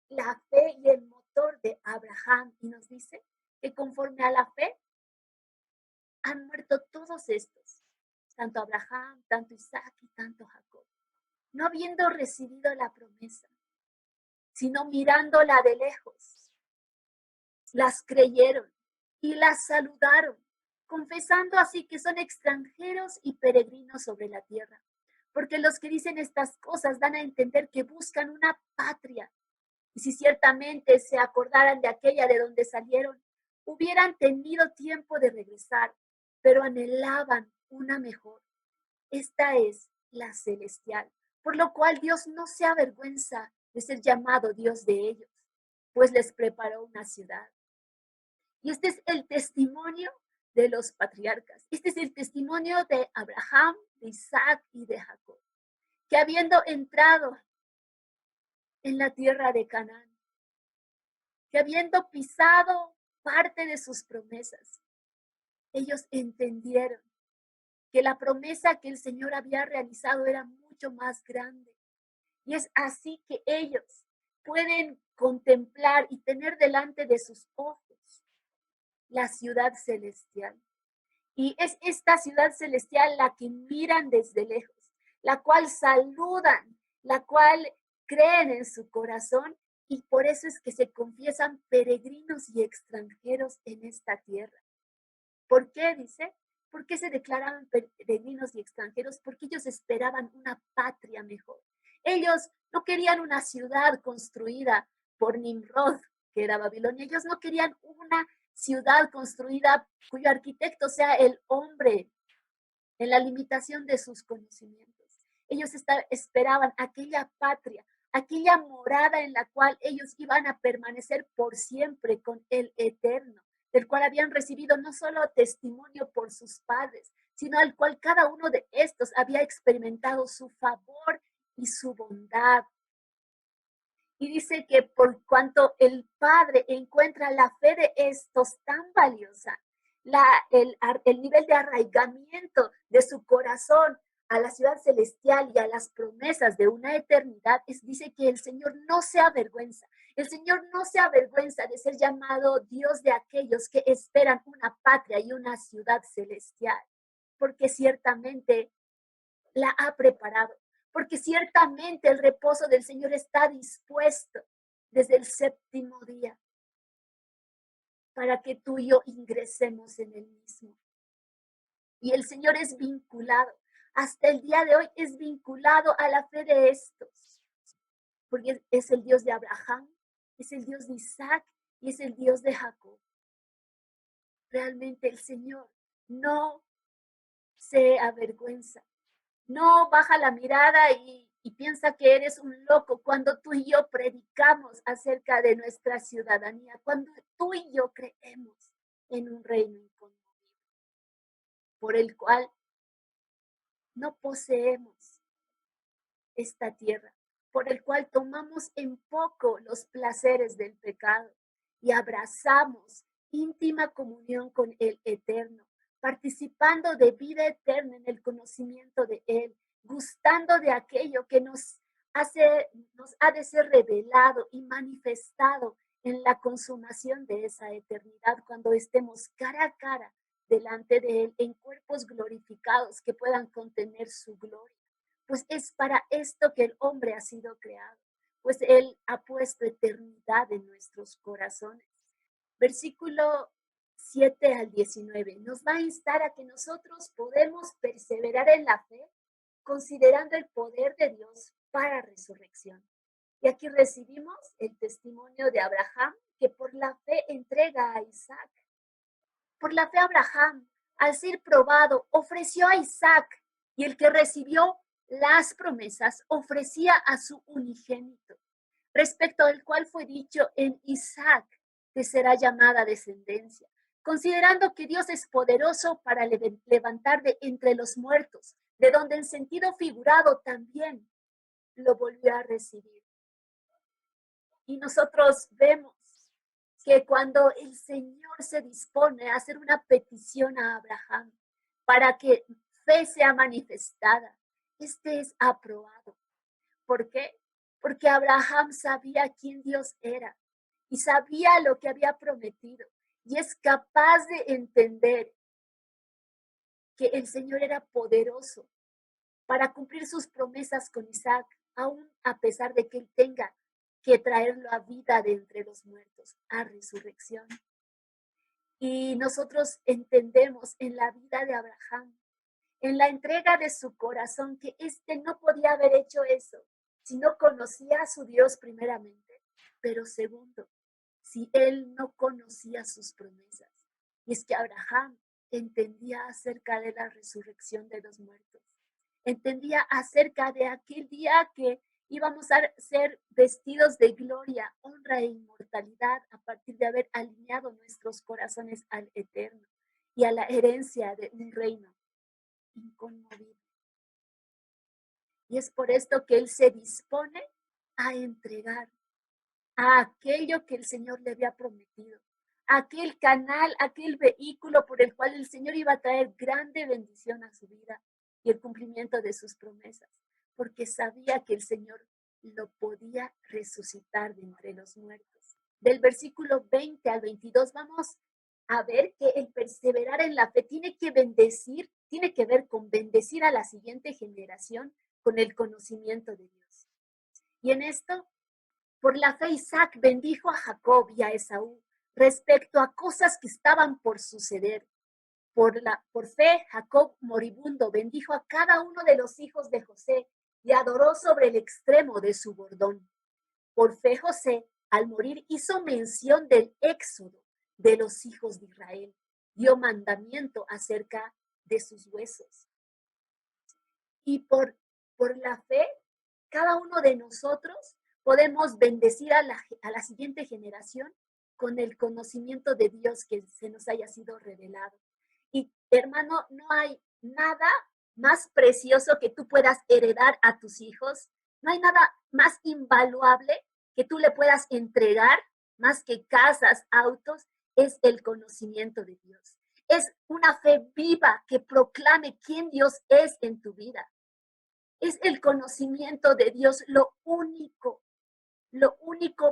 la fe y el motor de Abraham, y nos dice que conforme a la fe han muerto todos estos, tanto Abraham, tanto Isaac y tanto Jacob, no habiendo recibido la promesa, sino mirándola de lejos. Las creyeron y las saludaron, confesando así que son extranjeros y peregrinos sobre la tierra. Porque los que dicen estas cosas dan a entender que buscan una patria. Y si ciertamente se acordaran de aquella de donde salieron, hubieran tenido tiempo de regresar, pero anhelaban una mejor. Esta es la celestial, por lo cual Dios no se avergüenza de ser llamado Dios de ellos, pues les preparó una ciudad. Y este es el testimonio de los patriarcas. Este es el testimonio de Abraham, de Isaac y de Jacob, que habiendo entrado en la tierra de Canaán, que habiendo pisado parte de sus promesas, ellos entendieron que la promesa que el Señor había realizado era mucho más grande. Y es así que ellos pueden contemplar y tener delante de sus ojos la ciudad celestial. Y es esta ciudad celestial la que miran desde lejos, la cual saludan, la cual creen en su corazón, y por eso es que se confiesan peregrinos y extranjeros en esta tierra. ¿Por qué? Dice, ¿por qué se declaraban peregrinos y extranjeros? Porque ellos esperaban una patria mejor. Ellos no querían una ciudad construida por Nimrod, que era Babilonia. Ellos no querían una ciudad construida cuyo arquitecto sea el hombre en la limitación de sus conocimientos. Ellos esperaban aquella patria, aquella morada en la cual ellos iban a permanecer por siempre con el Eterno, del cual habían recibido no solo testimonio por sus padres, sino al cual cada uno de estos había experimentado su favor y su bondad. Y dice que por cuanto el Padre encuentra la fe de estos tan valiosa, el nivel de arraigamiento de su corazón a la ciudad celestial y a las promesas de una eternidad, dice que el Señor no se avergüenza. El Señor no se avergüenza de ser llamado Dios de aquellos que esperan una patria y una ciudad celestial, porque ciertamente la ha preparado, porque ciertamente el reposo del Señor está dispuesto desde el séptimo día para que tú y yo ingresemos en el mismo. Y el Señor es vinculado, hasta el día de hoy es vinculado a la fe de estos, porque es el Dios de Abraham, es el Dios de Isaac y es el Dios de Jacob. Realmente el Señor no se avergüenza, no baja la mirada y piensa que eres un loco cuando tú y yo predicamos acerca de nuestra ciudadanía, cuando tú y yo creemos en un reino inconmovible, por el cual no poseemos esta tierra, por el cual tomamos en poco los placeres del pecado y abrazamos íntima comunión con el Eterno, participando de vida eterna en el conocimiento de Él, gustando de aquello que nos ha de ser revelado y manifestado en la consumación de esa eternidad, cuando estemos cara a cara delante de Él en cuerpos glorificados que puedan contener su gloria. Pues es para esto que el hombre ha sido creado, pues Él ha puesto eternidad en nuestros corazones. Versículo 7 al 19 nos va a instar a que nosotros podemos perseverar en la fe, considerando el poder de Dios para resurrección. Y aquí recibimos el testimonio de Abraham, que por la fe entrega a Isaac. Por la fe Abraham, al ser probado, ofreció a Isaac, y el que recibió las promesas ofrecía a su unigénito, respecto al cual fue dicho: en Isaac te será llamada descendencia. considerando que Dios es poderoso para levantar de entre los muertos, de donde en sentido figurado también lo volvió a recibir. Y nosotros vemos que cuando el Señor se dispone a hacer una petición a Abraham para que fe sea manifestada, este es aprobado. ¿Por qué? Porque Abraham sabía quién Dios era y sabía lo que había prometido y es capaz de entender que el Señor era poderoso para cumplir sus promesas con Isaac, aún a pesar de que él tenga que traerlo a vida de entre los muertos, a resurrección. Y nosotros entendemos en la vida de Abraham, en la entrega de su corazón, que éste no podía haber hecho eso si no conocía a su Dios primeramente, pero segundo, si él no conocía sus promesas. Y es que Abraham entendía acerca de la resurrección de los muertos, entendía acerca de aquel día que íbamos a ser vestidos de gloria, honra e inmortalidad a partir de haber alineado nuestros corazones al eterno y a la herencia de un reino inconmovible. Y es por esto que él se dispone a entregar a aquello que el Señor le había prometido, aquel canal, aquel vehículo por el cual el Señor iba a traer grande bendición a su vida y el cumplimiento de sus promesas, porque sabía que el Señor lo podía resucitar de entre los muertos. Del versículo 20 al 22 vamos a ver que el perseverar en la fe tiene que bendecir, tiene que ver con bendecir a la siguiente generación con el conocimiento de Dios. Y en esto, por la fe Isaac bendijo a Jacob y a Esaú respecto a cosas que estaban por suceder. Por fe, Jacob moribundo bendijo a cada uno de los hijos de José y adoró sobre el extremo de su bordón. Por fe, José, al morir, hizo mención del éxodo de los hijos de Israel. Dio mandamiento acerca de sus huesos. Y por la fe, cada uno de nosotros podemos bendecir a la siguiente generación con el conocimiento de Dios que se nos haya sido revelado. Y hermano, no hay nada más precioso que tú puedas heredar a tus hijos. No hay nada más invaluable que tú le puedas entregar, más que casas, autos, es el conocimiento de Dios. Es una fe viva que proclame quién Dios es en tu vida. Es el conocimiento de Dios lo único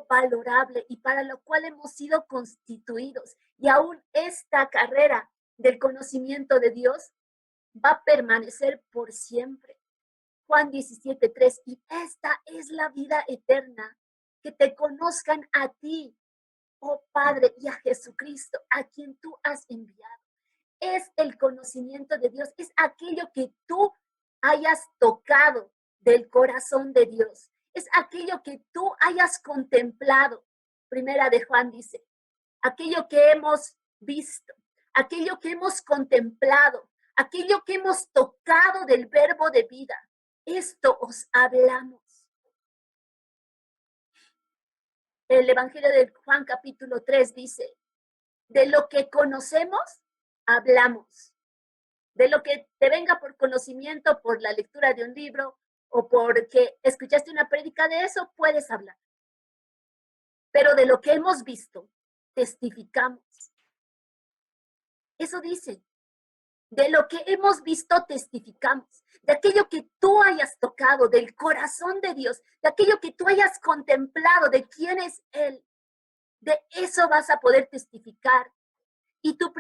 valorable y para lo cual hemos sido constituidos. Y aún esta carrera del conocimiento de Dios va a permanecer por siempre. Juan 17:3, y esta es la vida eterna, que te conozcan a ti, oh Padre, y a Jesucristo, a quien tú has enviado. Es el conocimiento de Dios, es aquello que tú hayas tocado del corazón de Dios, es aquello que tú hayas contemplado. Primera de Juan dice, aquello que hemos visto, aquello que hemos contemplado, aquello que hemos tocado del verbo de vida. Esto os hablamos. El Evangelio de Juan capítulo 3 dice, de lo que conocemos, hablamos. De lo que te venga por conocimiento, por la lectura de un libro o porque escuchaste una prédica de eso, puedes hablar. Pero de lo que hemos visto, testificamos. Eso dice, de lo que hemos visto, testificamos. De aquello que tú hayas tocado, del corazón de Dios, de aquello que tú hayas contemplado, de quién es Él. De eso vas a poder testificar. Y tu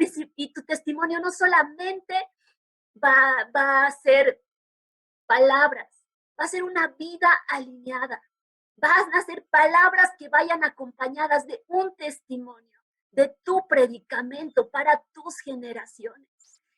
testimonio no solamente va a ser palabras, va a ser una vida alineada. Van a ser palabras que vayan acompañadas de un testimonio, de tu predicamento para tus generaciones.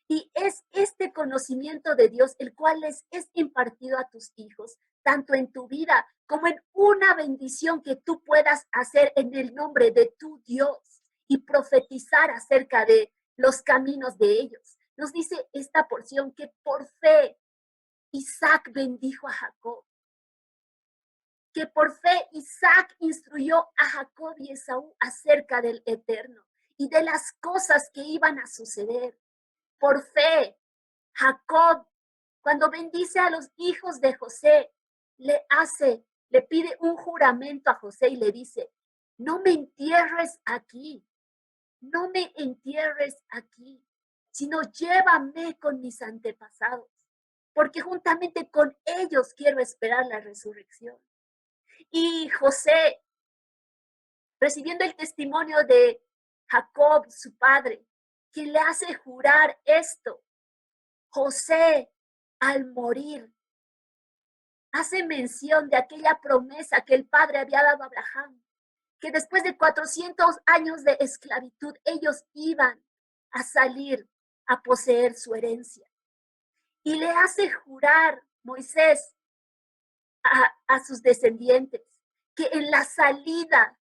Y es este conocimiento de Dios el cual les es impartido a tus hijos, tanto en tu vida como en una bendición que tú puedas hacer en el nombre de tu Dios y profetizar acerca de los caminos de ellos. Nos dice esta porción que por fe Isaac bendijo a Jacob, que por fe Isaac instruyó a Jacob y Esaú acerca del eterno. y de las cosas que iban a suceder. Por fe, Jacob, cuando bendice a los hijos de José, le pide un juramento a José y le dice, no me entierres aquí, no me entierres aquí, sino llévame con mis antepasados, porque juntamente con ellos quiero esperar la resurrección. Y José, recibiendo el testimonio de Jacob, su padre, quien le hace jurar esto, José, al morir, hace mención de aquella promesa que el padre había dado a Abraham, que después de 400 años de esclavitud, ellos iban a salir a poseer su herencia. Y le hace jurar Moisés a sus descendientes que en la salida,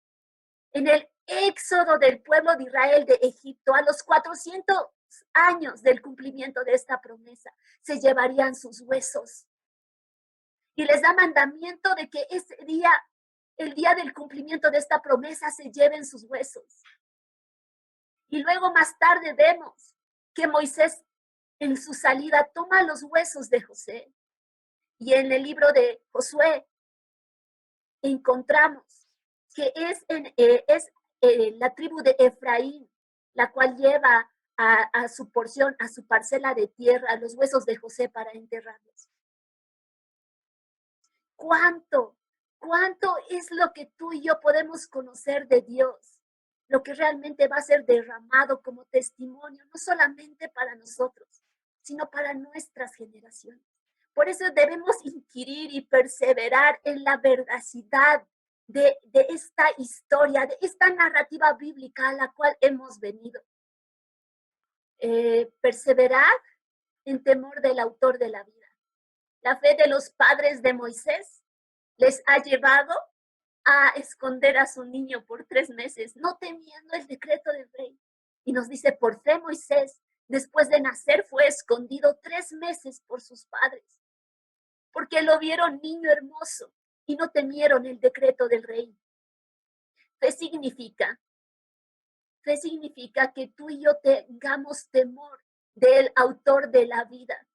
en el éxodo del pueblo de Israel de Egipto, a los 400 años del cumplimiento de esta promesa, se llevarían sus huesos. Y les da mandamiento de que ese día, el día del cumplimiento de esta promesa, se lleven sus huesos. Y luego más tarde vemos que Moisés en su salida toma los huesos de José. Y en el libro de Josué encontramos que es la tribu de Efraín, la cual lleva a su porción, a su parcela de tierra, los huesos de José para enterrarlos. ¿Cuánto es lo que tú y yo podemos conocer de Dios? Lo que realmente va a ser derramado como testimonio, no solamente para nosotros, sino para nuestras generaciones. Por eso debemos inquirir y perseverar en la veracidad de esta historia, de esta narrativa bíblica a la cual hemos venido. Perseverar en temor del autor de la vida. La fe de los padres de Moisés les ha llevado a esconder a su niño por 3 meses, no temiendo el decreto del rey. Y nos dice, por fe Moisés, después de nacer, fue escondido 3 meses por sus padres, porque lo vieron niño hermoso y no temieron el decreto del rey. Fe significa que tú y yo tengamos temor del autor de la vida.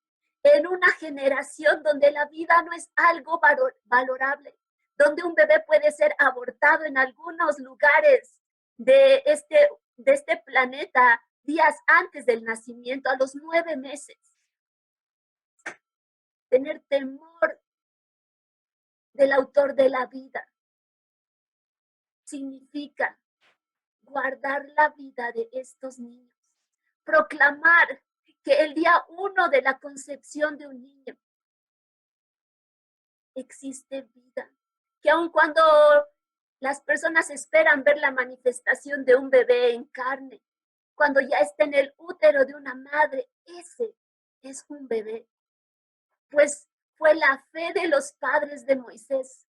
En una generación donde la vida no es algo valorable, donde un bebé puede ser abortado en algunos lugares de este planeta días antes del nacimiento, a los 9 meses. Tener temor del autor de la vida significa guardar la vida de estos niños, proclamar que el día 1 de la concepción de un niño existe vida, que aun cuando las personas esperan ver la manifestación de un bebé en carne, cuando ya está en el útero de una madre, ese es un bebé. Pues fue la fe de los padres de Moisés,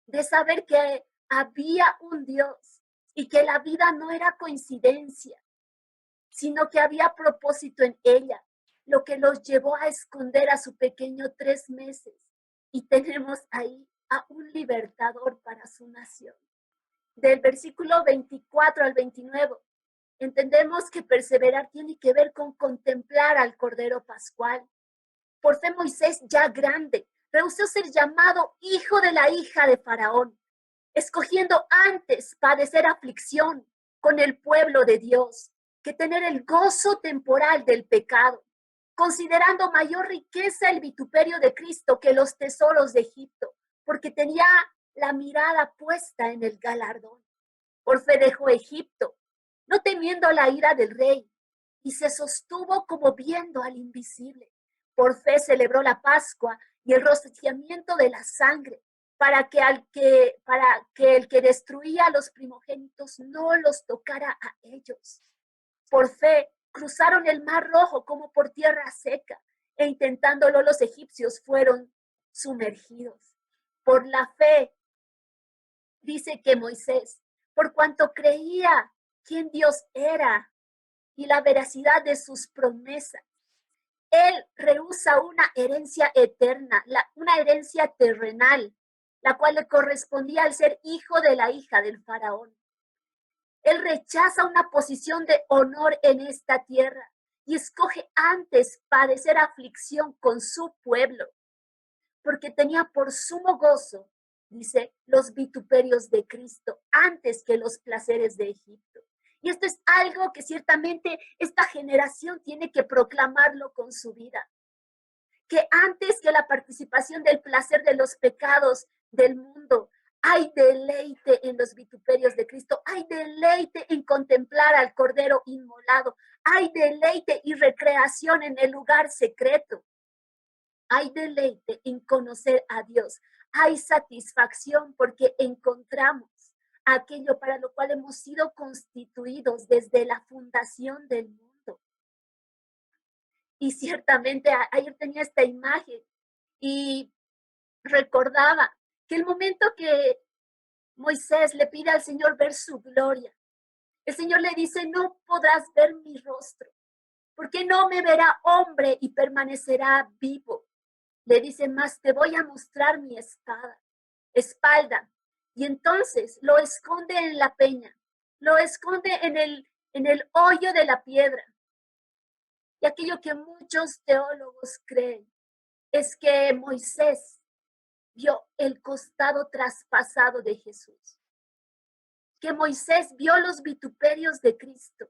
de saber que había un Dios y que la vida no era coincidencia, sino que había propósito en ella, lo que los llevó a esconder a su pequeño 3 meses. Y tenemos ahí a un libertador para su nación. Del versículo 24 al 29, entendemos que perseverar tiene que ver con contemplar al Cordero Pascual. Por fe Moisés, ya grande, rehusó ser llamado hijo de la hija de Faraón, escogiendo antes padecer aflicción con el pueblo de Dios que tener el gozo temporal del pecado, considerando mayor riqueza el vituperio de Cristo que los tesoros de Egipto, porque tenía la mirada puesta en el galardón. Por fe dejó Egipto, no temiendo la ira del rey, y se sostuvo como viendo al invisible. Por fe celebró la Pascua y el rociamiento de la sangre, para que el que destruía a los primogénitos no los tocara a ellos. Por fe cruzaron el mar rojo como por tierra seca, e intentándolo los egipcios fueron sumergidos. Por la fe, dice que Moisés, por cuanto creía quién Dios era y la veracidad de sus promesas, él rehúsa una herencia eterna, una herencia terrenal, la cual le correspondía al ser hijo de la hija del faraón. Él rechaza una posición de honor en esta tierra y escoge antes padecer aflicción con su pueblo, porque tenía por sumo gozo, dice, los vituperios de Cristo antes que los placeres de Egipto. Y esto es algo que ciertamente esta generación tiene que proclamarlo con su vida. Que antes que la participación del placer de los pecados del mundo, hay deleite en los vituperios de Cristo, hay deleite en contemplar al Cordero inmolado, hay deleite y recreación en el lugar secreto, hay deleite en conocer a Dios, hay satisfacción porque encontramos aquello para lo cual hemos sido constituidos desde la fundación del mundo. Y ciertamente ayer tenía esta imagen y recordaba que el momento que Moisés le pide al Señor ver su gloria, el Señor le dice, no podrás ver mi rostro, porque no me verá hombre y permanecerá vivo. Le dice, más te voy a mostrar mi espalda. Y entonces lo esconde en la peña, lo esconde en el hoyo de la piedra. Y aquello que muchos teólogos creen es que Moisés vio el costado traspasado de Jesús, que Moisés vio los vituperios de Cristo.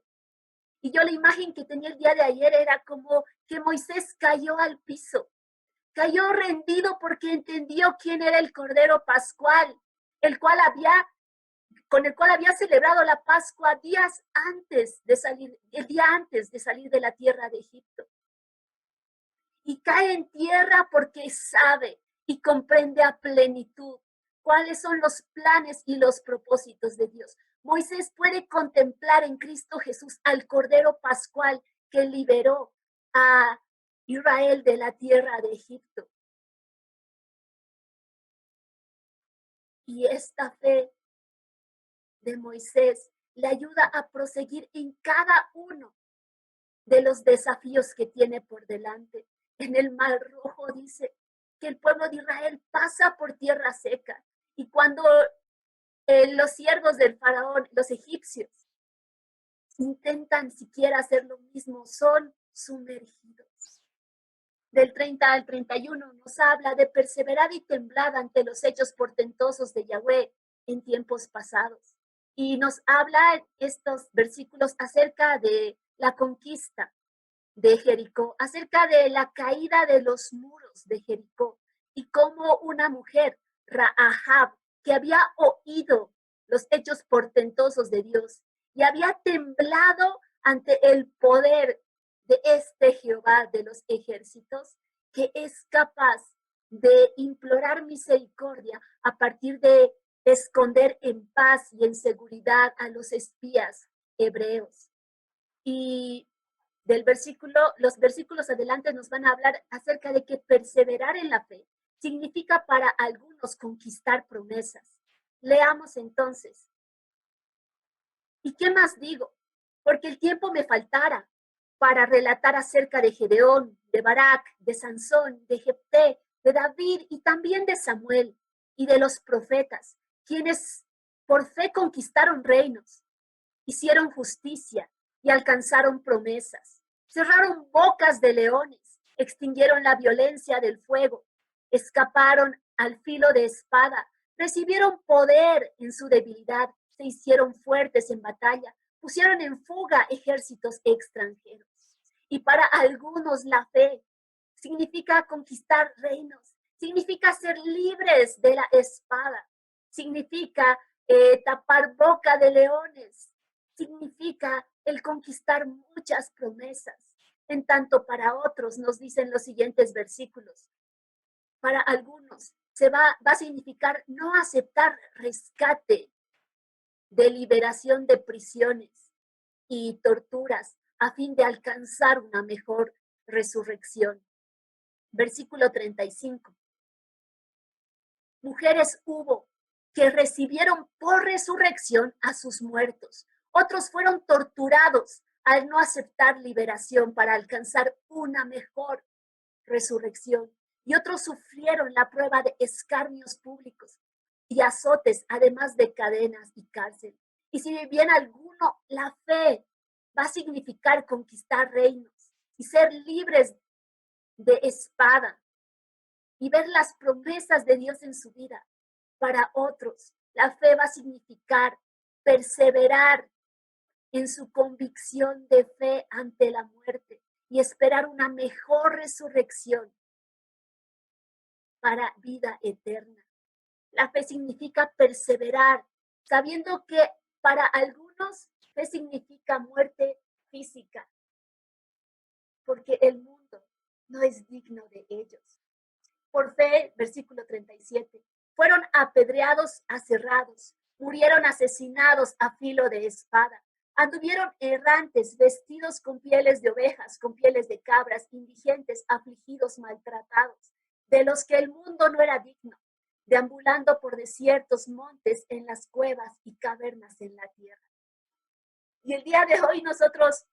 Y yo la imagen que tenía el día de ayer era como que Moisés cayó al piso, cayó rendido porque entendió quién era el Cordero Pascual, con el cual había celebrado la Pascua el día antes de salir de la tierra de Egipto. Y cae en tierra porque sabe y comprende a plenitud cuáles son los planes y los propósitos de Dios. Moisés puede contemplar en Cristo Jesús al Cordero Pascual que liberó a Israel de la tierra de Egipto. Y esta fe de Moisés le ayuda a proseguir en cada uno de los desafíos que tiene por delante. En el Mar Rojo dice que el pueblo de Israel pasa por tierra seca y cuando los siervos del faraón, los egipcios, intentan siquiera hacer lo mismo, son sumergidos. Del 30 al 31 nos habla de perseverar y temblar ante los hechos portentosos de Yahweh en tiempos pasados. Y nos habla estos versículos acerca de la conquista de Jericó, acerca de la caída de los muros de Jericó y cómo una mujer, Rahab, que había oído los hechos portentosos de Dios y había temblado ante el poder de este Jehová de los ejércitos, que es capaz de implorar misericordia a partir de esconder en paz y en seguridad a los espías hebreos. Y los versículos adelante nos van a hablar acerca de que perseverar en la fe significa para algunos conquistar promesas. Leamos entonces. ¿Y qué más digo? Porque el tiempo me faltara para relatar acerca de Gedeón, de Barak, de Sansón, de Jefté, de David y también de Samuel y de los profetas, quienes por fe conquistaron reinos, hicieron justicia y alcanzaron promesas, cerraron bocas de leones, extinguieron la violencia del fuego, escaparon al filo de espada, recibieron poder en su debilidad, se hicieron fuertes en batalla, pusieron en fuga ejércitos extranjeros. Y para algunos la fe significa conquistar reinos, significa ser libres de la espada, significa tapar boca de leones, significa el conquistar muchas promesas. En tanto para otros nos dicen los siguientes versículos. Para algunos va a significar no aceptar rescate de liberación de prisiones y torturas a fin de alcanzar una mejor resurrección. Versículo 35. Mujeres hubo que recibieron por resurrección a sus muertos. Otros fueron torturados al no aceptar liberación para alcanzar una mejor resurrección. Y otros sufrieron la prueba de escarnios públicos y azotes, además de cadenas y cárcel. Y si bien algunos uno, la fe va a significar conquistar reinos y ser libres de espada y ver las promesas de Dios en su vida. Para otros, la fe va a significar perseverar en su convicción de fe ante la muerte y esperar una mejor resurrección para vida eterna. La fe significa perseverar, sabiendo que para algunos fe significa muerte física, porque el mundo no es digno de ellos. Por fe, versículo 37, fueron apedreados, aserrados, murieron asesinados a filo de espada, anduvieron errantes, vestidos con pieles de ovejas, con pieles de cabras, indigentes, afligidos, maltratados, de los que el mundo no era digno, deambulando por desiertos, montes, en las cuevas y cavernas en la tierra. Y el día de hoy nosotros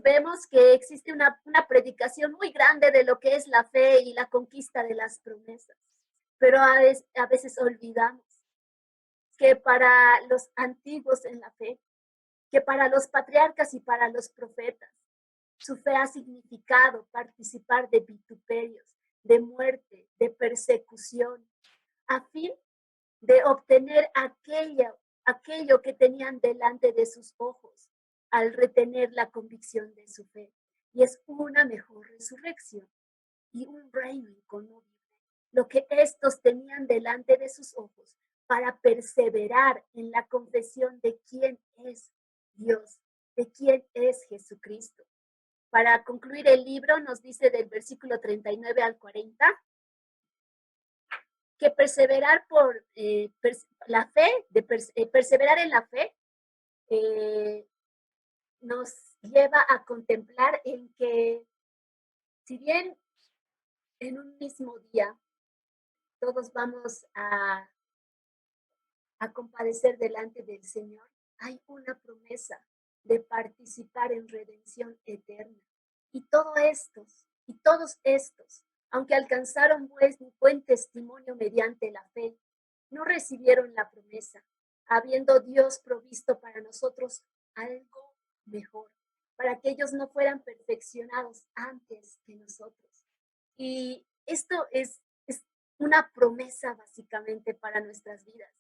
vemos que existe una predicación muy grande de lo que es la fe y la conquista de las promesas, pero a veces olvidamos que para los antiguos en la fe, que para los patriarcas y para los profetas, su fe ha significado participar de vituperios, de muerte, de persecución, a fin de obtener aquello que tenían delante de sus ojos al retener la convicción de su fe. Y es una mejor resurrección y un reino inconmovible. Lo que estos tenían delante de sus ojos para perseverar en la confesión de quién es Dios, de quién es Jesucristo. Para concluir el libro nos dice del versículo 39 al 40 que perseverar por la fe, perseverar en la fe, nos lleva a contemplar en que si bien en un mismo día todos vamos a compadecer delante del Señor, hay una promesa de participar en redención eterna. Y todos estos, aunque alcanzaron buen testimonio mediante la fe, no recibieron la promesa, habiendo Dios provisto para nosotros algo mejor, para que ellos no fueran perfeccionados antes que nosotros. Y esto es una promesa básicamente para nuestras vidas.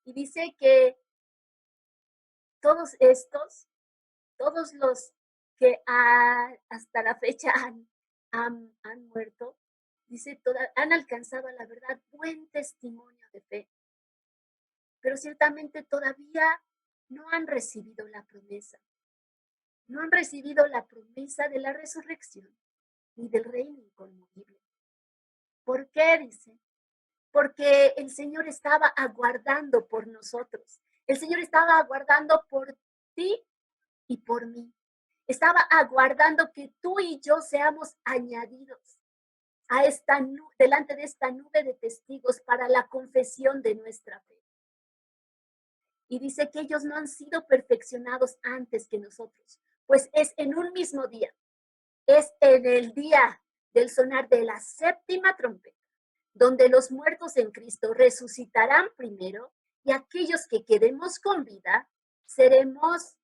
Y dice que todos los que hasta la fecha han muerto, dice, han alcanzado a la verdad buen testimonio de fe, pero ciertamente todavía no han recibido la promesa. No han recibido la promesa de la resurrección ni del reino inconmovible. ¿Por qué? Dice, porque el Señor estaba aguardando por nosotros. El Señor estaba aguardando por ti y por mí. Estaba aguardando que tú y yo seamos añadidos a delante de esta nube de testigos para la confesión de nuestra fe. Y dice que ellos no han sido perfeccionados antes que nosotros, pues es en un mismo día, es en el día del sonar de la séptima trompeta, donde los muertos en Cristo resucitarán primero y aquellos que quedemos con vida seremos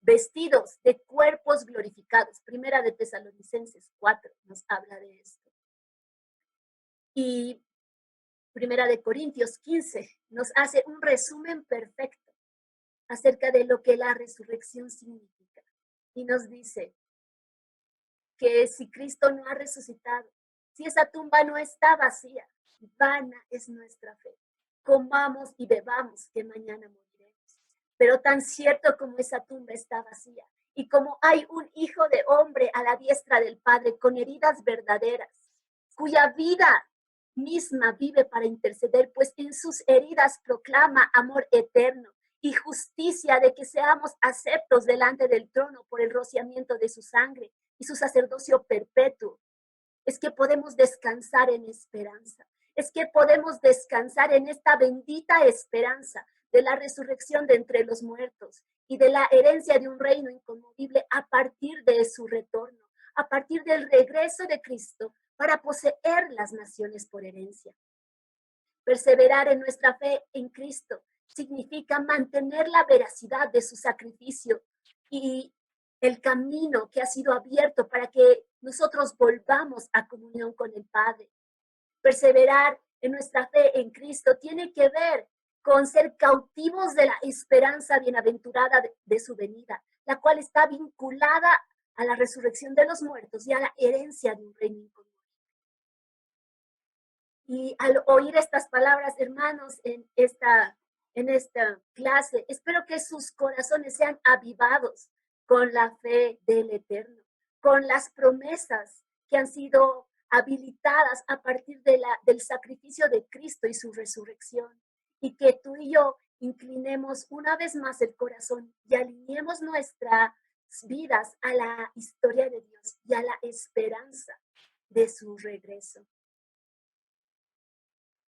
vestidos de cuerpos glorificados. Primera de Tesalonicenses 4 nos habla de esto. Y Primera de Corintios 15 nos hace un resumen perfecto acerca de lo que la resurrección significa. Y nos dice que si Cristo no ha resucitado, si esa tumba no está vacía, vana es nuestra fe. Comamos y bebamos, que mañana moriremos. Pero tan cierto como esa tumba está vacía, y como hay un hijo de hombre a la diestra del Padre con heridas verdaderas, cuya vida misma vive para interceder, pues en sus heridas proclama amor eterno y justicia de que seamos aceptos delante del trono por el rociamiento de su sangre y su sacerdocio perpetuo. Es que podemos descansar en esperanza. Es que podemos descansar en esta bendita esperanza de la resurrección de entre los muertos y de la herencia de un reino inconmovible a partir de su retorno, a partir del regreso de Cristo para poseer las naciones por herencia. Perseverar en nuestra fe en Cristo significa mantener la veracidad de su sacrificio y el camino que ha sido abierto para que nosotros volvamos a comunión con el Padre. Perseverar en nuestra fe en Cristo tiene que ver con ser cautivos de la esperanza bienaventurada de su venida, la cual está vinculada a la resurrección de los muertos y a la herencia de un reino inconmovible. Y al oír estas palabras, hermanos, en esta clase, espero que sus corazones sean avivados con la fe del Eterno, con las promesas que han sido habilitadas a partir del sacrificio de Cristo y su resurrección. Y que tú y yo inclinemos una vez más el corazón y alineemos nuestras vidas a la historia de Dios y a la esperanza de su regreso.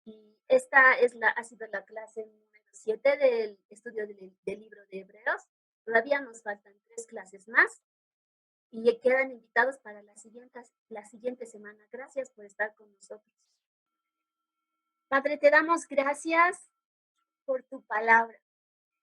Y esta ha sido la clase número 7 del estudio del libro de Hebreos. Todavía nos faltan 3 clases más y quedan invitados para la siguiente semana. Gracias por estar con nosotros. Padre, te damos gracias por tu palabra.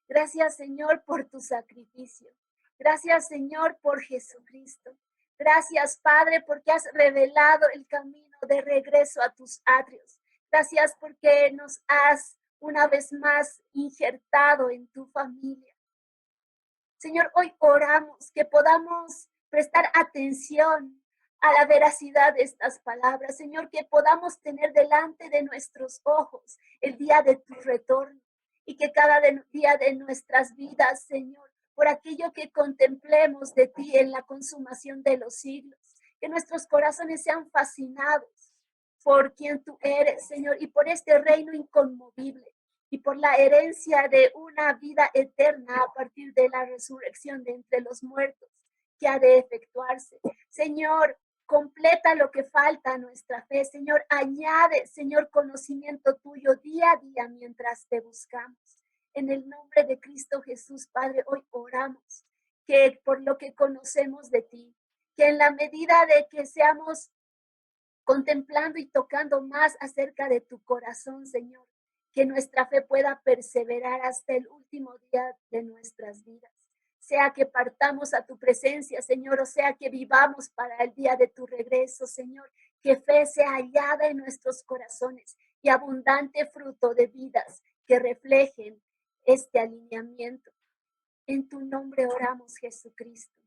Gracias, Señor, por tu sacrificio. Gracias, Señor, por Jesucristo. Gracias, Padre, porque has revelado el camino de regreso a tus atrios. Gracias porque nos has una vez más injertado en tu familia. Señor, hoy oramos que podamos prestar atención a la veracidad de estas palabras. Señor, que podamos tener delante de nuestros ojos el día de tu retorno y que cada día de nuestras vidas, Señor, por aquello que contemplemos de ti en la consumación de los siglos, que nuestros corazones sean fascinados por quien tú eres, Señor, y por este reino inconmovible y por la herencia de una vida eterna a partir de la resurrección de entre los muertos que ha de efectuarse. Señor, completa lo que falta a nuestra fe. Señor, añade, Señor, conocimiento tuyo día a día mientras te buscamos. En el nombre de Cristo Jesús, Padre, hoy oramos que por lo que conocemos de ti, que en la medida de que seamos contemplando y tocando más acerca de tu corazón, Señor, que nuestra fe pueda perseverar hasta el último día de nuestras vidas. Sea que partamos a tu presencia, Señor, o sea que vivamos para el día de tu regreso, Señor, que fe sea hallada en nuestros corazones y abundante fruto de vidas que reflejen este alineamiento. En tu nombre oramos, Jesucristo.